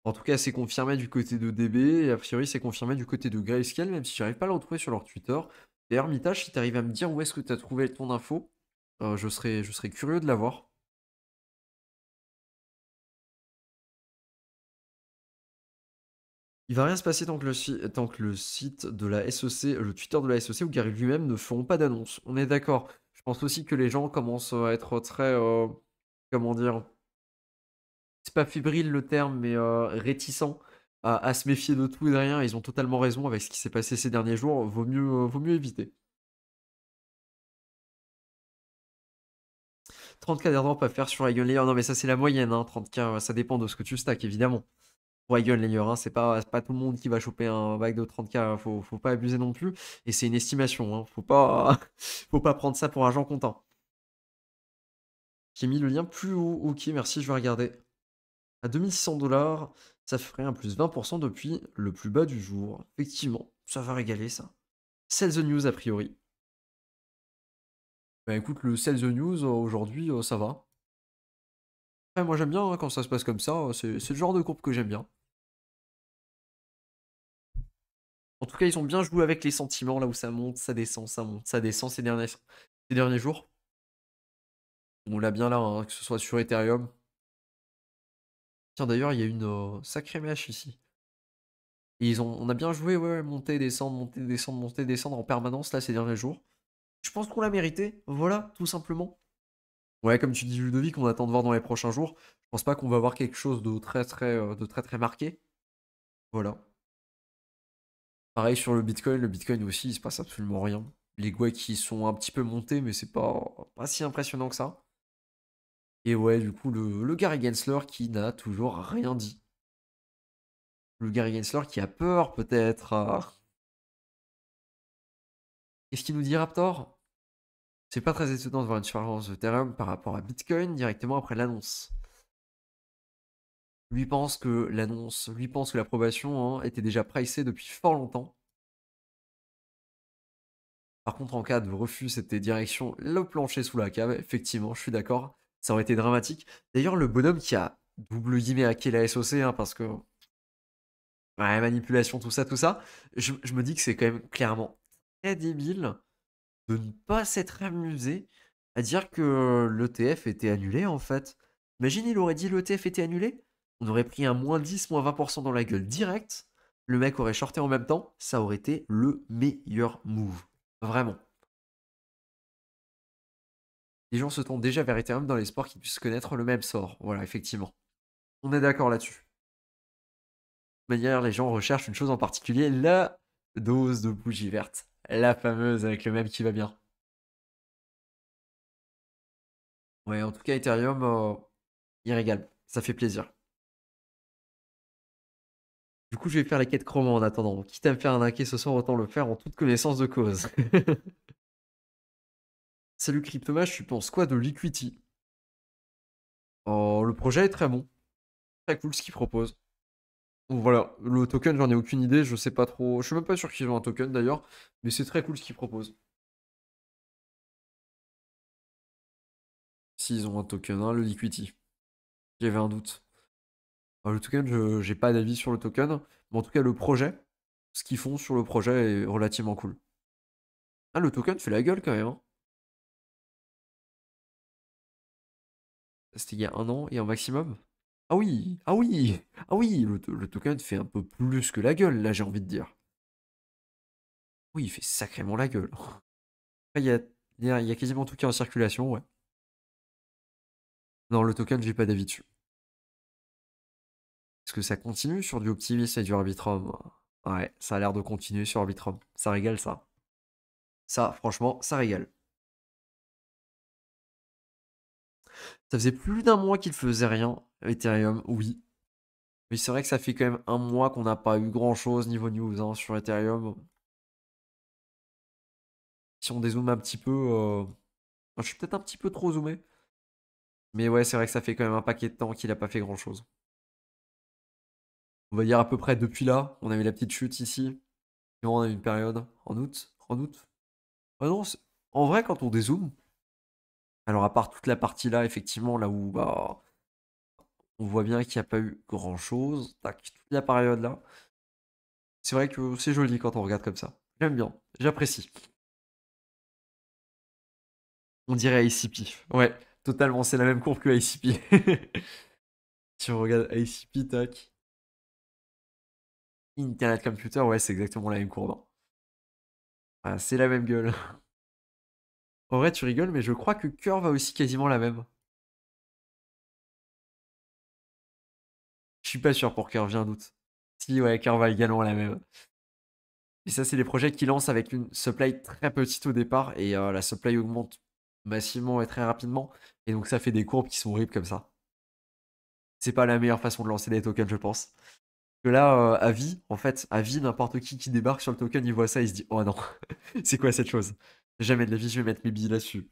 En tout cas, c'est confirmé du côté de DB, et a priori, c'est confirmé du côté de Grayscale, même si j'arrive pas à le retrouver sur leur Twitter. D'ailleurs, Mitache, si t'arrives à me dire où est-ce que t'as trouvé ton info, je serais curieux de l'avoir. Il va rien se passer tant que le site de la SEC, le Twitter de la SEC ou Gary lui-même ne feront pas d'annonce. On est d'accord. Je pense aussi que les gens commencent à être très, comment dire? C'est pas fébrile le terme, mais réticents à se méfier de tout et de rien. Ils ont totalement raison avec ce qui s'est passé ces derniers jours. Vaut mieux éviter. 30K d'airdrop à faire sur Eigen Layer. Non, mais ça, c'est la moyenne, hein. 30K, ça dépend de ce que tu stacks, évidemment. Pour Eigen Layer, hein, c'est pas tout le monde qui va choper un bac de 30K. Faut pas abuser non plus. Et c'est une estimation, hein. Faut pas prendre ça pour argent comptant. J'ai mis le lien plus haut. Ok, merci, je vais regarder. À 2600 $, ça ferait un plus 20% depuis le plus bas du jour. Effectivement, ça va régaler ça. Sell the news a priori. Bah écoute, le sell the news aujourd'hui, ça va. Ouais, moi j'aime bien hein, quand ça se passe comme ça, c'est le genre de courbe que j'aime bien. En tout cas, ils ont bien joué avec les sentiments là où ça monte, ça descend, ça monte, ça descend ces derniers jours. On l'a bien là, hein, que ce soit sur Ethereum. Tiens, d'ailleurs, il y a une sacrée mèche ici. Et on a bien joué, ouais, monter, descendre, monter, descendre, monter, descendre en permanence là ces derniers jours. Je pense qu'on l'a mérité, voilà, tout simplement. Ouais, comme tu dis, Ludovic, on attend de voir dans les prochains jours. Je pense pas qu'on va voir quelque chose de très très marqué. Voilà. Pareil sur le Bitcoin aussi, il se passe absolument rien. Les guay qui sont un petit peu montés, mais c'est pas si impressionnant que ça. Et ouais, du coup, le Gary Gensler qui n'a toujours rien dit. Le Gary Gensler qui a peur, peut-être. Qu'est-ce qu'il nous dit, Raptor? C'est pas très étonnant de voir une surveillance de Ethereum par rapport à Bitcoin directement après l'annonce. Lui pense que l'approbation hein, était déjà pricée depuis fort longtemps. Par contre, en cas de refus, c'était direction le plancher sous la cave. Effectivement, je suis d'accord. Ça aurait été dramatique. D'ailleurs, le bonhomme qui a double guillemets hacké la SOC, hein, parce que ouais, manipulation, tout ça, je me dis que c'est quand même clairement très débile de ne pas s'être amusé à dire que l'ETF était annulé en fait. Imagine, il aurait dit l'ETF était annulé, on aurait pris un moins 10, moins 20% dans la gueule direct, le mec aurait shorté en même temps, ça aurait été le meilleur move. Vraiment. Les gens se tournent déjà vers Ethereum dans l'espoir qu'ils puissent connaître le même sort. Voilà, effectivement. On est d'accord là-dessus. De manière, les gens recherchent une chose en particulier, la dose de bougie verte. La fameuse avec le même qui va bien. Ouais, en tout cas, Ethereum, il régale. Ça fait plaisir. Du coup, je vais faire la quête chroma en attendant. Quitte à me faire arnaquer ce soir, autant le faire en toute connaissance de cause. Salut Cryptomage, tu penses quoi de Liquidity? Oh, le projet est très bon. Très cool ce qu'il propose. Bon, voilà, le token, j'en ai aucune idée, je sais pas trop. Je suis même pas sûr qu'ils ont un token d'ailleurs, mais c'est très cool ce qu'ils proposent. S'ils ont un token, hein, le Liquidity. J'avais un doute. Le token, je j'ai pas d'avis sur le token, mais en tout cas, le projet, ce qu'ils font sur le projet est relativement cool. Ah, le token fait la gueule quand même, hein. C'était il y a un an et un maximum. Ah oui, ah oui, ah oui, le token fait un peu plus que la gueule, là, j'ai envie de dire. Oui, il fait sacrément la gueule. Il y a, il y a quasiment tout qui est en circulation, ouais. Non, le token, j'ai pas d'avis dessus. Est-ce que ça continue sur du Optimism et du Arbitrum? Ouais, ça a l'air de continuer sur Arbitrum. Ça régale, ça. Ça, franchement, ça régale. Ça faisait plus d'un mois qu'il faisait rien, Ethereum, oui. Mais c'est vrai que ça fait quand même un mois qu'on n'a pas eu grand-chose niveau news hein, sur Ethereum. Si on dézoome un petit peu... je suis peut-être un petit peu trop zoomé. Mais ouais, c'est vrai que ça fait quand même un paquet de temps qu'il n'a pas fait grand-chose. On va dire à peu près depuis là, on a eu la petite chute ici. Et on a eu une période en août. En août. Ah non, en vrai, quand on dézoome, alors à part toute la partie là, effectivement, là où bah, on voit bien qu'il n'y a pas eu grand-chose. Tac, toute la période là. C'est vrai que c'est joli quand on regarde comme ça. J'aime bien, j'apprécie. On dirait ICP. Ouais, totalement, c'est la même courbe que ICP. Si on regarde ICP, tac. Internet Computer, ouais, c'est exactement la même courbe, hein. Ah, c'est la même gueule. En vrai, tu rigoles, mais je crois que Curve a aussi quasiment la même. Je suis pas sûr pour Curve, j'ai un doute. Si, ouais, Curve a également la même. Et ça, c'est des projets qui lancent avec une supply très petite au départ et la supply augmente massivement et très rapidement. Et donc, ça fait des courbes qui sont horribles comme ça. C'est pas la meilleure façon de lancer des tokens, je pense. Que là, à vie, en fait, à vie, n'importe qui débarque sur le token, il voit ça, il se dit, oh non, c'est quoi cette chose? Jamais de la vie, je vais mettre mes billes là-dessus.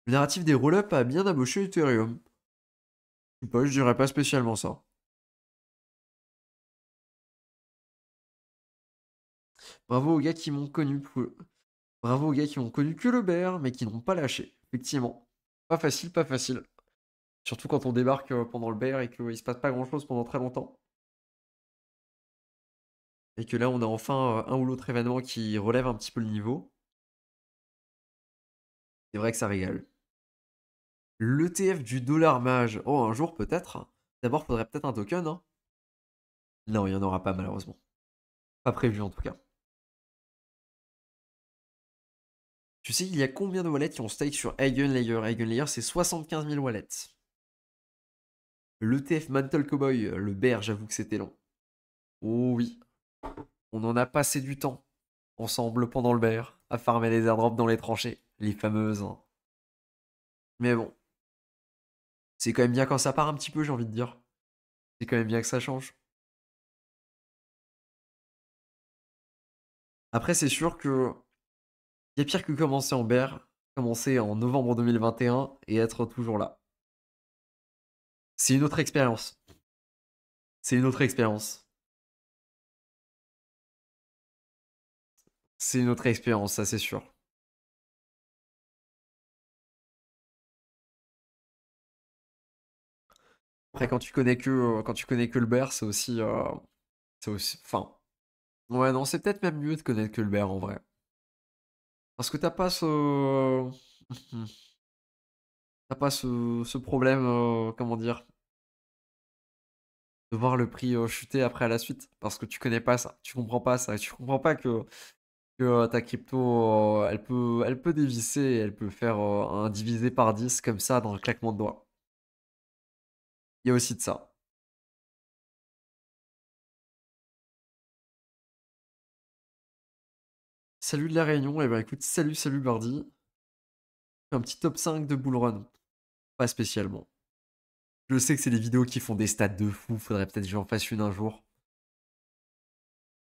Le narratif des roll-up a bien amoché Ethereum. Je sais pas, je dirais pas spécialement ça. Bravo aux gars qui m'ont connu. Bravo aux gars qui ont connu que le bear, mais qui n'ont pas lâché. Effectivement. Pas facile, pas facile. Surtout quand on débarque pendant le bear et qu'il se passe pas grand-chose pendant très longtemps. Et que là, on a enfin un ou l'autre événement qui relève un petit peu le niveau. C'est vrai que ça régale. L'ETF du dollar mage. Oh, un jour peut-être. D'abord, faudrait peut-être un token, hein. Non, il n'y en aura pas malheureusement. Pas prévu en tout cas. Tu sais, il y a combien de wallets qui ont stake sur Eigenlayer? Eigenlayer, c'est 75 000 wallets. L'ETF Mantle Cowboy, le bear, j'avoue que c'était long. Oh oui, on en a passé du temps ensemble pendant le bear, à farmer les airdrops dans les tranchées, les fameuses, hein. Mais bon, c'est quand même bien quand ça part un petit peu, j'ai envie de dire. C'est quand même bien que ça change. Après, c'est sûr que y a pire que commencer en bear, commencer en novembre 2021 et être toujours là. C'est une autre expérience. C'est une autre expérience. C'est une autre expérience, ça c'est sûr. Après, quand tu connais que le bear, c'est aussi, enfin, ouais, non, c'est peut-être même mieux de connaître que le bear en vrai. Parce que t'as pas ce, t'as pas ce problème, comment dire, de voir le prix chuter après à la suite. Parce que tu connais pas ça, tu comprends pas ça, tu comprends pas que ta crypto, elle peut dévisser, elle peut faire un divisé par 10 comme ça dans un claquement de doigts. Il y a aussi de ça. Salut de la Réunion, et ben écoute, salut Bardi. Un petit top 5 de bull run. Pas spécialement. Je sais que c'est des vidéos qui font des stats de fou, faudrait peut-être que j'en fasse une un jour.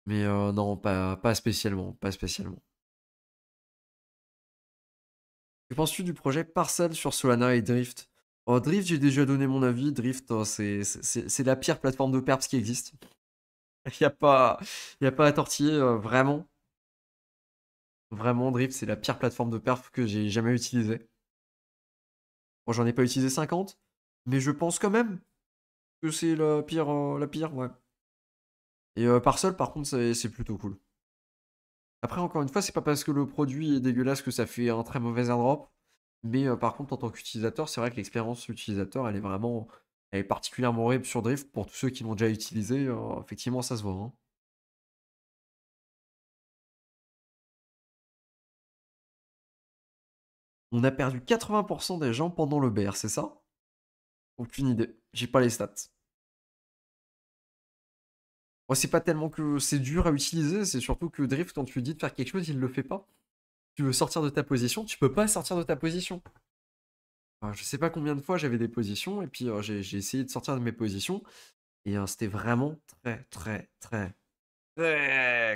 Mais non, pas spécialement, pas spécialement. Que penses-tu du projet Parcel sur Solana et Drift? Oh, Drift, j'ai déjà donné mon avis. Drift, c'est la pire plateforme de perps qui existe. Il n'y a pas, y a pas à tortiller, vraiment. Vraiment, Drift, c'est la pire plateforme de perf que j'ai jamais utilisée. Bon, j'en ai pas utilisé 50, mais je pense quand même que c'est la pire, ouais. Et Parcel, par contre, c'est plutôt cool. Après, encore une fois, c'est pas parce que le produit est dégueulasse que ça fait un très mauvais airdrop. Mais par contre, en tant qu'utilisateur, c'est vrai que l'expérience utilisateur, elle est particulièrement horrible sur Drift. Pour tous ceux qui l'ont déjà utilisé, effectivement, ça se voit, hein. On a perdu 80% des gens pendant le bear, c'est ça? Aucune idée. J'ai pas les stats. Moi, c'est pas tellement que c'est dur à utiliser, c'est surtout que Drift, quand tu lui dis de faire quelque chose, il le fait pas. Tu veux sortir de ta position, tu peux pas sortir de ta position. Enfin, je sais pas combien de fois j'avais des positions, et puis j'ai essayé de sortir de mes positions, et c'était vraiment très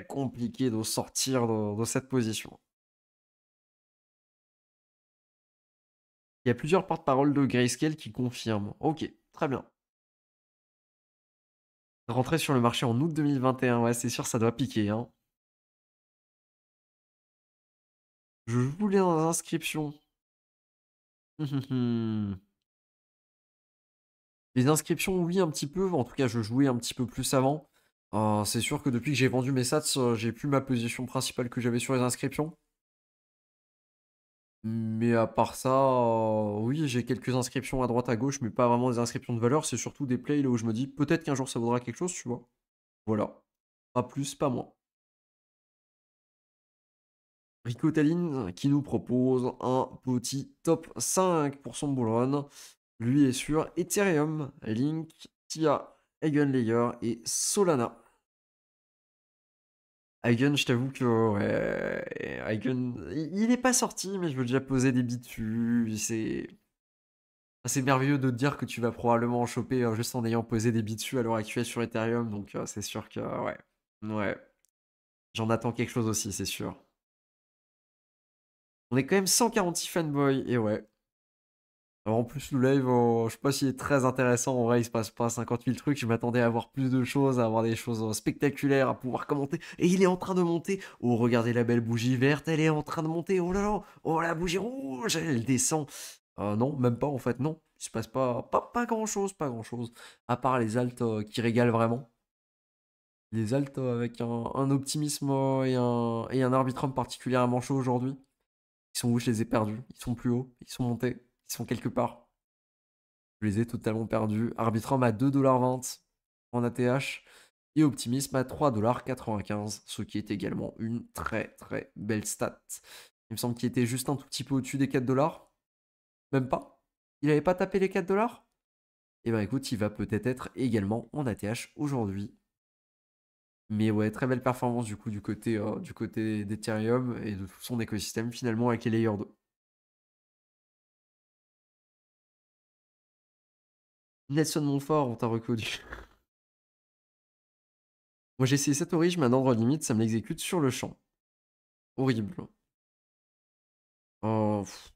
compliqué de sortir de cette position. Il y a plusieurs porte-paroles de Grayscale qui confirment. Ok, très bien. Rentrer sur le marché en août 2021, ouais, c'est sûr, ça doit piquer, hein. Je voulais dans les inscriptions. Les inscriptions, oui, un petit peu. En tout cas, je jouais un petit peu plus avant. C'est sûr que depuis que j'ai vendu mes sats, j'ai plus ma position principale que j'avais sur les inscriptions. Mais à part ça, oui, j'ai quelques inscriptions à droite à gauche, mais pas vraiment des inscriptions de valeur. C'est surtout des plays là où je me dis peut-être qu'un jour ça vaudra quelque chose, tu vois. Voilà. Pas plus, pas moins. Rico Taline qui nous propose un petit top 5 pour son bullrun. Lui est sur Ethereum, Link, Tia, Eigenlayer et Solana. Eigen, je t'avoue que ouais, Eigen, il est pas sorti, mais je veux déjà poser des bits dessus. C'est merveilleux de te dire que tu vas probablement en choper juste en ayant posé des bits dessus à l'heure actuelle sur Ethereum. Donc c'est sûr que ouais, ouais, j'en attends quelque chose aussi, c'est sûr. On est quand même 146 fanboys et ouais. Alors en plus le live, je sais pas s'il est très intéressant. En vrai, il se passe pas 50 000 trucs. Je m'attendais à avoir plus de choses, à avoir des choses spectaculaires, à pouvoir commenter. Et il est en train de monter. Oh, regardez la belle bougie verte, elle est en train de monter. Oh là là, oh la bougie rouge, elle descend. Non, même pas en fait, non. Il se passe pas grand chose, pas grand chose. À part les alts qui régalent vraiment. Les alts avec un optimisme et un Arbitrum particulièrement chaud aujourd'hui. Ils sont où? Je les ai perdus. Ils sont plus hauts. Ils sont montés. Ils sont quelque part. Je les ai totalement perdus. Arbitrum à 2,20$ en ATH et Optimisme à 3,95$, ce qui est également une très très belle stat. Il me semble qu'il était juste un tout petit peu au-dessus des 4$. Même pas. Il n'avait pas tapé les 4$. Et ben écoute, il va peut-être être également en ATH aujourd'hui. Mais ouais, très belle performance du côté d'Ethereum et de tout son écosystème finalement avec les Layer 2. Nelson Montfort, on t'a reconnu. Moi j'ai essayé cette origine, mais à ordre limite, ça me l'exécute sur le champ. Horrible. Euh, pff,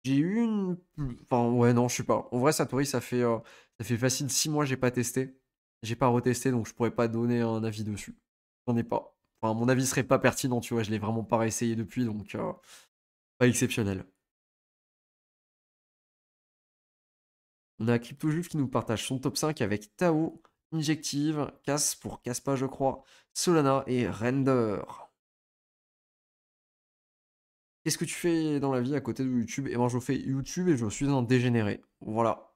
j'ai eu une. Enfin, ouais, non, je sais pas. En vrai, Satori, ça fait facile 6 mois que j'ai pas testé. J'ai pas retesté, donc je pourrais pas donner un avis dessus. J'en ai pas. Enfin, mon avis serait pas pertinent, tu vois, je l'ai vraiment pas réessayé depuis, donc pas exceptionnel. On a CryptoJuve qui nous partage son top 5 avec Tao, Injective, Cass pour Caspa, je crois, Solana et Render. Qu'est-ce que tu fais dans la vie à côté de YouTube? Et moi, je fais YouTube et je suis un dégénéré. Voilà.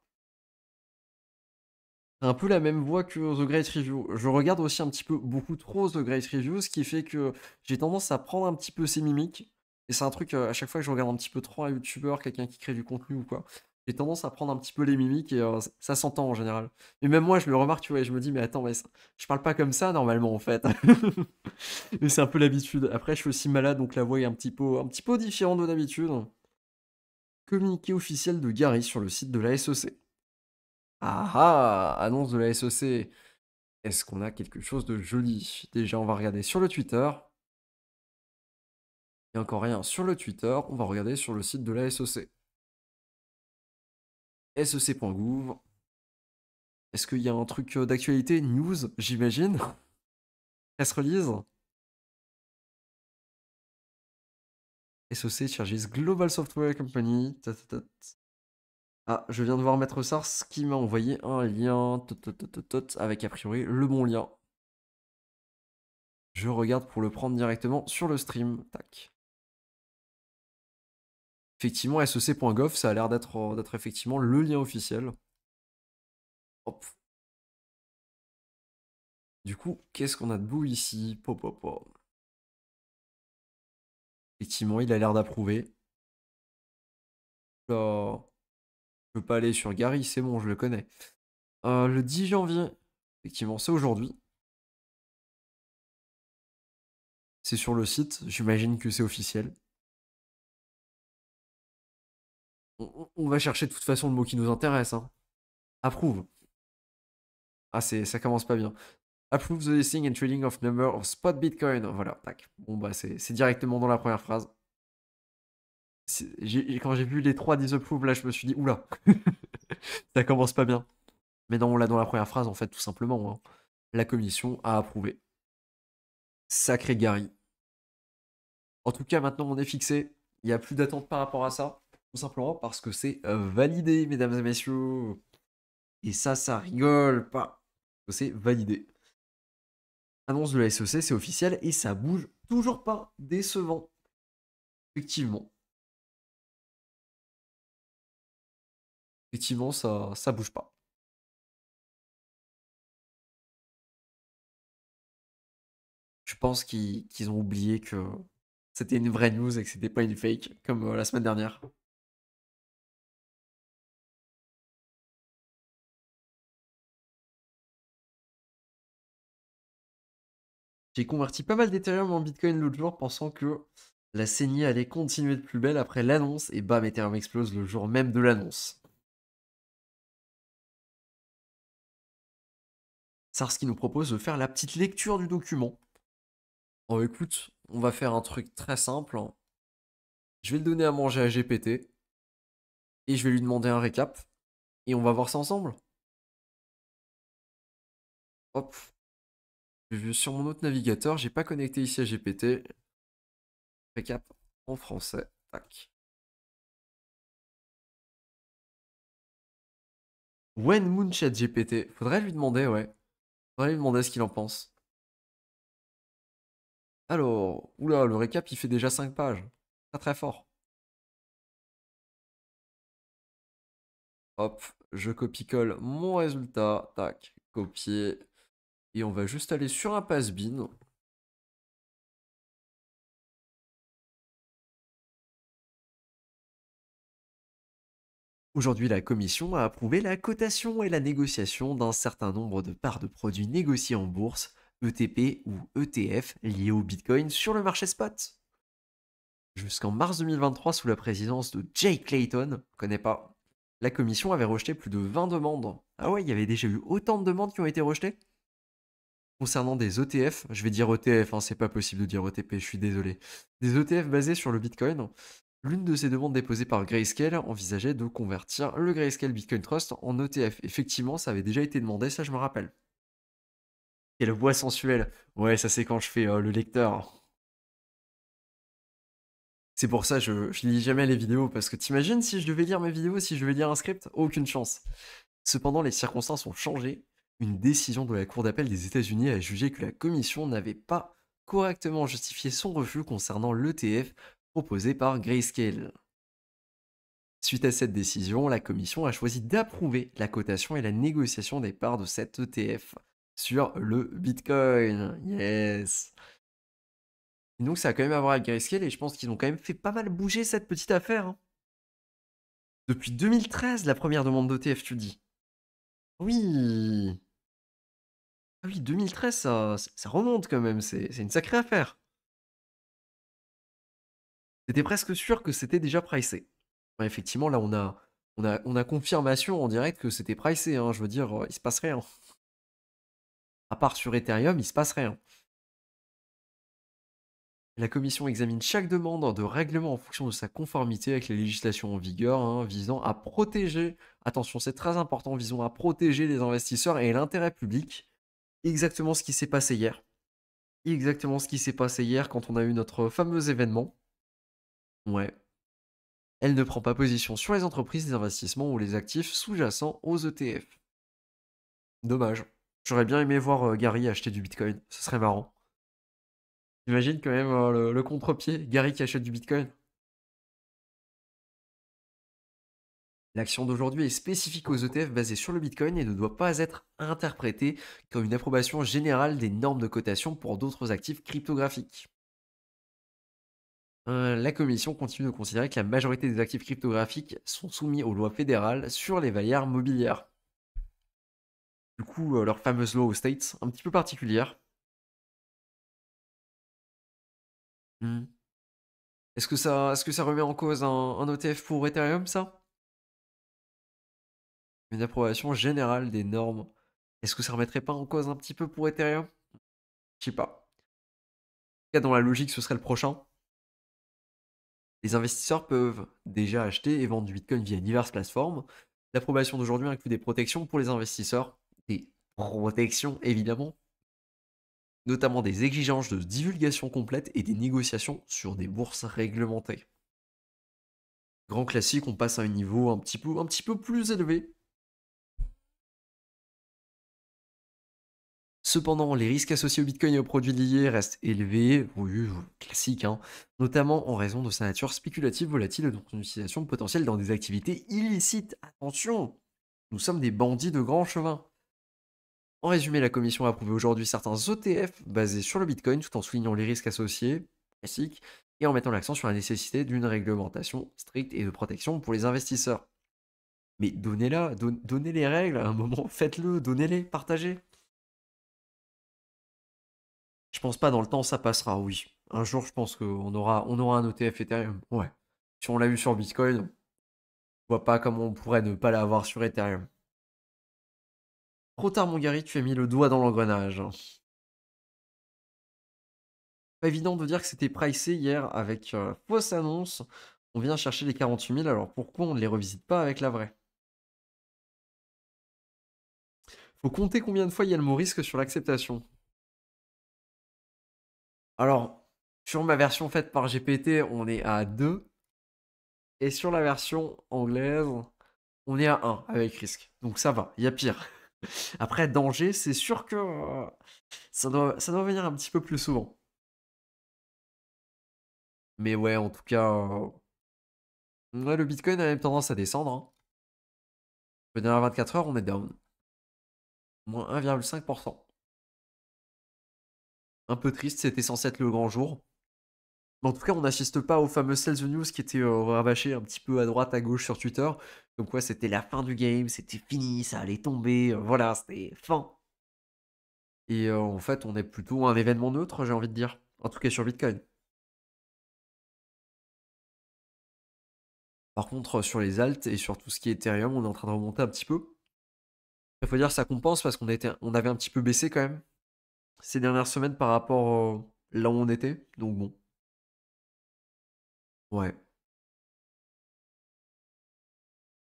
Un peu la même voix que The Great Review. Je regarde aussi un petit peu beaucoup trop The Great Review, ce qui fait que j'ai tendance à prendre un petit peu ses mimiques. Et c'est un truc, à chaque fois que je regarde un petit peu trop un YouTuber, quelqu'un qui crée du contenu ou quoi, j'ai tendance à prendre un petit peu les mimiques et ça s'entend en général. Et même moi, je le remarque, tu vois, et je me dis, mais attends, mais je parle pas comme ça normalement en fait. Mais c'est un peu l'habitude. Après, je suis aussi malade, donc la voix est un petit peu différente de d'habitude. Communiqué officiel de Gary sur le site de la SEC. Ah ah! Annonce de la SEC. Est-ce qu'on a quelque chose de joli? Déjà, on va regarder sur le Twitter. Il n'y a encore rien sur le Twitter. On va regarder sur le site de la SEC. sec.gouv. Est-ce qu'il y a un truc d'actualité? News, j'imagine? Press release? SEC charges Global Software Company. Ah, je viens de voir Maître Sars qui m'a envoyé un lien avec a priori le bon lien. Je regarde pour le prendre directement sur le stream. Tac. Effectivement, sec.gov, ça a l'air d'être effectivement le lien officiel. Hop. Du coup, qu'est-ce qu'on a de beau ici? Pop, pop, pop. Effectivement, il a l'air d'approuver. Là, je peux pas aller sur Gary, c'est bon, je le connais. Le 10 janvier, effectivement, c'est aujourd'hui. C'est sur le site, j'imagine que c'est officiel. On va chercher de toute façon le mot qui nous intéresse, hein. Approuve. Ah, ça commence pas bien. Approve the listing and trading of number of spot Bitcoin. Voilà, tac. Bon, bah, c'est directement dans la première phrase. Quand j'ai vu les 3 disapprove, là, je me suis dit, oula, ça commence pas bien. Mais non, on l'a dans la première phrase, en fait, tout simplement, hein. La commission a approuvé. Sacré Gary. En tout cas, maintenant, on est fixé. Il n'y a plus d'attente par rapport à ça. Tout simplement parce que c'est validé, mesdames et messieurs. Et ça rigole pas. C'est validé. Annonce de la SEC, c'est officiel et ça bouge toujours pas. Décevant. Effectivement. Effectivement, ça bouge pas. Je pense qu'ils ont oublié que c'était une vraie news et que c'était pas une fake, comme la semaine dernière. J'ai converti pas mal d'Ethereum en Bitcoin l'autre jour, pensant que la saignée allait continuer de plus belle après l'annonce, et bam, Ethereum explose le jour même de l'annonce. Sarski nous propose de faire la petite lecture du document. Oh écoute, on va faire un truc très simple, hein. Je vais le donner à manger à GPT, et je vais lui demander un récap, et on va voir ça ensemble. Hop, sur mon autre navigateur, j'ai pas connecté ici à GPT. Récap en français, tac. When Moon Chat GPT, faudrait lui demander, ouais. Faudrait lui demander ce qu'il en pense. Alors, oula, le récap il fait déjà 5 pages. Très très fort. Hop, je copie-colle mon résultat, tac, copier. Et on va juste aller sur un pass-bin. Aujourd'hui, la commission a approuvé la cotation et la négociation d'un certain nombre de parts de produits négociés en bourse, ETP ou ETF liés au Bitcoin sur le marché spot. Jusqu'en mars 2023, sous la présidence de Jay Clayton, connais pas, la commission avait rejeté plus de 20 demandes. Ah ouais, il y avait déjà eu autant de demandes qui ont été rejetées. Concernant des ETF, je vais dire ETF, hein, c'est pas possible de dire ETP, je suis désolé. Des ETF basés sur le Bitcoin, l'une de ces demandes déposées par Grayscale envisageait de convertir le Grayscale Bitcoin Trust en ETF. Effectivement, ça avait déjà été demandé, ça je me rappelle. Quelle voix sensuelle. Ouais, ça c'est quand je fais le lecteur. C'est pour ça je lis jamais les vidéos, parce que t'imagines si je devais lire mes vidéos, si je devais lire un script, aucune chance. Cependant, les circonstances ont changé. Une décision de la Cour d'appel des États-Unis a jugé que la commission n'avait pas correctement justifié son refus concernant l'ETF proposé par Grayscale. Suite à cette décision, la commission a choisi d'approuver la cotation et la négociation des parts de cet ETF sur le Bitcoin. Yes. Et donc ça a quand même à voir avec Grayscale et je pense qu'ils ont quand même fait pas mal bouger cette petite affaire, hein. Depuis 2013, la première demande d'ETF, tu dis. Oui. Ah oui, 2013, ça remonte quand même, c'est une sacrée affaire. C'était presque sûr que c'était déjà pricé. Ouais, effectivement, là, on a confirmation en direct que c'était pricé, hein. Je veux dire, il se passe rien. À part sur Ethereum, il se passe rien. La commission examine chaque demande de règlement en fonction de sa conformité avec les législations en vigueur, hein, visant à protéger, attention, c'est très important, visant à protéger les investisseurs et l'intérêt public. Exactement ce qui s'est passé hier. Exactement ce qui s'est passé hier quand on a eu notre fameux événement. Ouais. Elle ne prend pas position sur les entreprises, les investissements ou les actifs sous-jacents aux ETF. Dommage. J'aurais bien aimé voir Gary acheter du Bitcoin. Ce serait marrant. Imagine quand même le contre-pied. Gary qui achète du Bitcoin. L'action d'aujourd'hui est spécifique aux ETF basés sur le Bitcoin et ne doit pas être interprétée comme une approbation générale des normes de cotation pour d'autres actifs cryptographiques. La commission continue de considérer que la majorité des actifs cryptographiques sont soumis aux lois fédérales sur les valeurs mobilières. Du coup, leur fameuse loi aux States, un petit peu particulière. Hmm. Est-ce que ça remet en cause un ETF pour Ethereum, ça? Une approbation générale des normes. Est-ce que ça remettrait pas en cause un petit peu pour Ethereum? Je sais pas. En tout cas, dans la logique, ce serait le prochain. Les investisseurs peuvent déjà acheter et vendre du Bitcoin via diverses plateformes. L'approbation d'aujourd'hui inclut des protections pour les investisseurs. Des protections, évidemment. Notamment des exigences de divulgation complète et des négociations sur des bourses réglementées. Grand classique, on passe à un niveau un petit peu, plus élevé. Cependant, les risques associés au Bitcoin et aux produits liés restent élevés, oui, classique, hein, notamment en raison de sa nature spéculative, volatile et de son utilisation potentielle dans des activités illicites. Attention, nous sommes des bandits de grand chemin. En résumé, la commission a approuvé aujourd'hui certains ETF basés sur le Bitcoin tout en soulignant les risques associés, classiques, et en mettant l'accent sur la nécessité d'une réglementation stricte et de protection pour les investisseurs. Mais donnez-la, donnez les règles à un moment, faites-le, donnez-les, partagez. Je pense pas dans le temps ça passera, oui. Un jour, je pense qu'on aura un ETF Ethereum. Ouais. Si on l'a eu sur Bitcoin, je vois pas comment on pourrait ne pas l'avoir sur Ethereum. Trop tard, mon Gary, tu as mis le doigt dans l'engrenage. Pas évident de dire que c'était pricé hier avec fausse annonce. On vient chercher les 48 000, alors pourquoi on ne les revisite pas avec la vraie? Faut compter combien de fois il y a le mot risque sur l'acceptation. Alors, sur ma version faite par GPT, on est à 2. Et sur la version anglaise, on est à 1 avec risque. Donc ça va, il y a pire. Après, danger, c'est sûr que ça doit venir un petit peu plus souvent. Mais ouais, en tout cas, ouais, le Bitcoin a même tendance à descendre, hein. Les dernières 24 heures, on est down. Moins 1,5%. Un peu triste, c'était censé être le grand jour. Mais en tout cas, on n'assiste pas aux fameux sell the news qui étaient rabâchés un petit peu à droite, à gauche sur Twitter. Comme quoi, c'était la fin du game, c'était fini, ça allait tomber, voilà, c'était fin. Et en fait, on est plutôt un événement neutre, j'ai envie de dire. En tout cas, sur Bitcoin. Par contre, sur les alts et sur tout ce qui est Ethereum, on est en train de remonter un petit peu. Il faut dire que ça compense parce on avait un petit peu baissé quand même ces dernières semaines par rapport là où on était. Donc bon, ouais.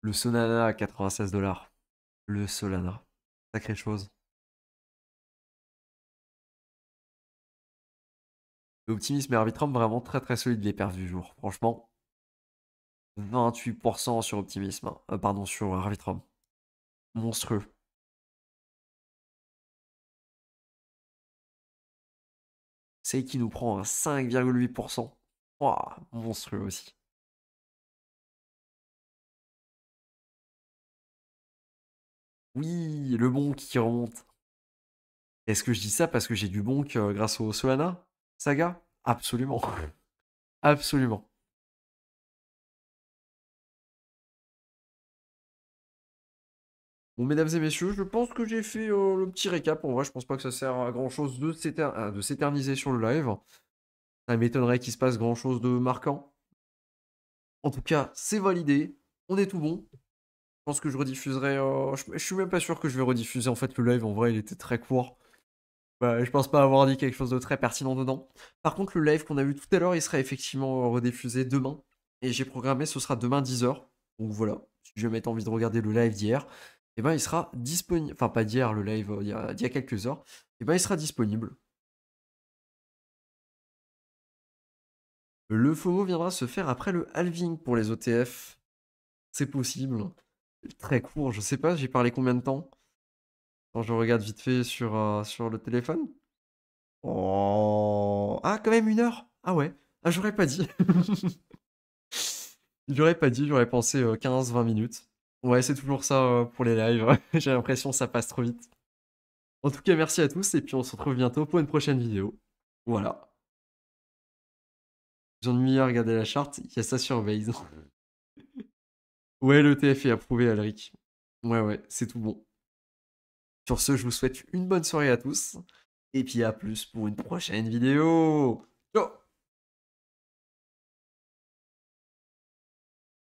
Le Solana à 96 $. Le Solana. Sacrée chose. L'optimisme et Arbitrum vraiment très très solide les perfs du jour. Franchement, 28% sur Optimisme, hein. Pardon, sur Arbitrum. Monstrueux. C'est qui nous prend un 5,8%. Ouah, monstrueux aussi. Oui, le bon qui remonte. Est-ce que je dis ça parce que j'ai du bonk grâce au Solana saga? Absolument. Absolument. Bon, mesdames et messieurs, je pense que j'ai fait le petit récap. En vrai, je pense pas que ça sert à grand chose de s'éterniser sur le live. Ça m'étonnerait qu'il se passe grand chose de marquant. En tout cas, c'est validé. On est tout bon. Je pense que je rediffuserai. Je suis même pas sûr que je vais rediffuser en fait le live. En vrai, il était très court. Bah, je pense pas avoir dit quelque chose de très pertinent dedans. Par contre, le live qu'on a vu tout à l'heure, il sera effectivement rediffusé demain. Et j'ai programmé, ce sera demain 10 h. Donc voilà, si jamais t'as envie de regarder le live d'hier, eh ben il sera disponible. Enfin, pas d'hier, le live d'il y a quelques heures. Eh ben il sera disponible. Le FOMO viendra se faire après le halving pour les ETF. C'est possible. Très court, je sais pas, j'ai parlé combien de temps? Quand je regarde vite fait sur le téléphone. Oh. Ah, quand même 1 heure. Ah ouais. Ah, j'aurais pas dit. J'aurais pas dit, j'aurais pensé 15-20 minutes. Ouais, c'est toujours ça pour les lives. J'ai l'impression que ça passe trop vite. En tout cas, merci à tous et puis on se retrouve bientôt pour une prochaine vidéo. Voilà. J'ennuie à regarder la charte, il y a ça sur Base. Ouais, le TF est approuvé, Alric. Ouais, ouais, c'est tout bon. Sur ce, je vous souhaite une bonne soirée à tous. Et puis à plus pour une prochaine vidéo. Ciao!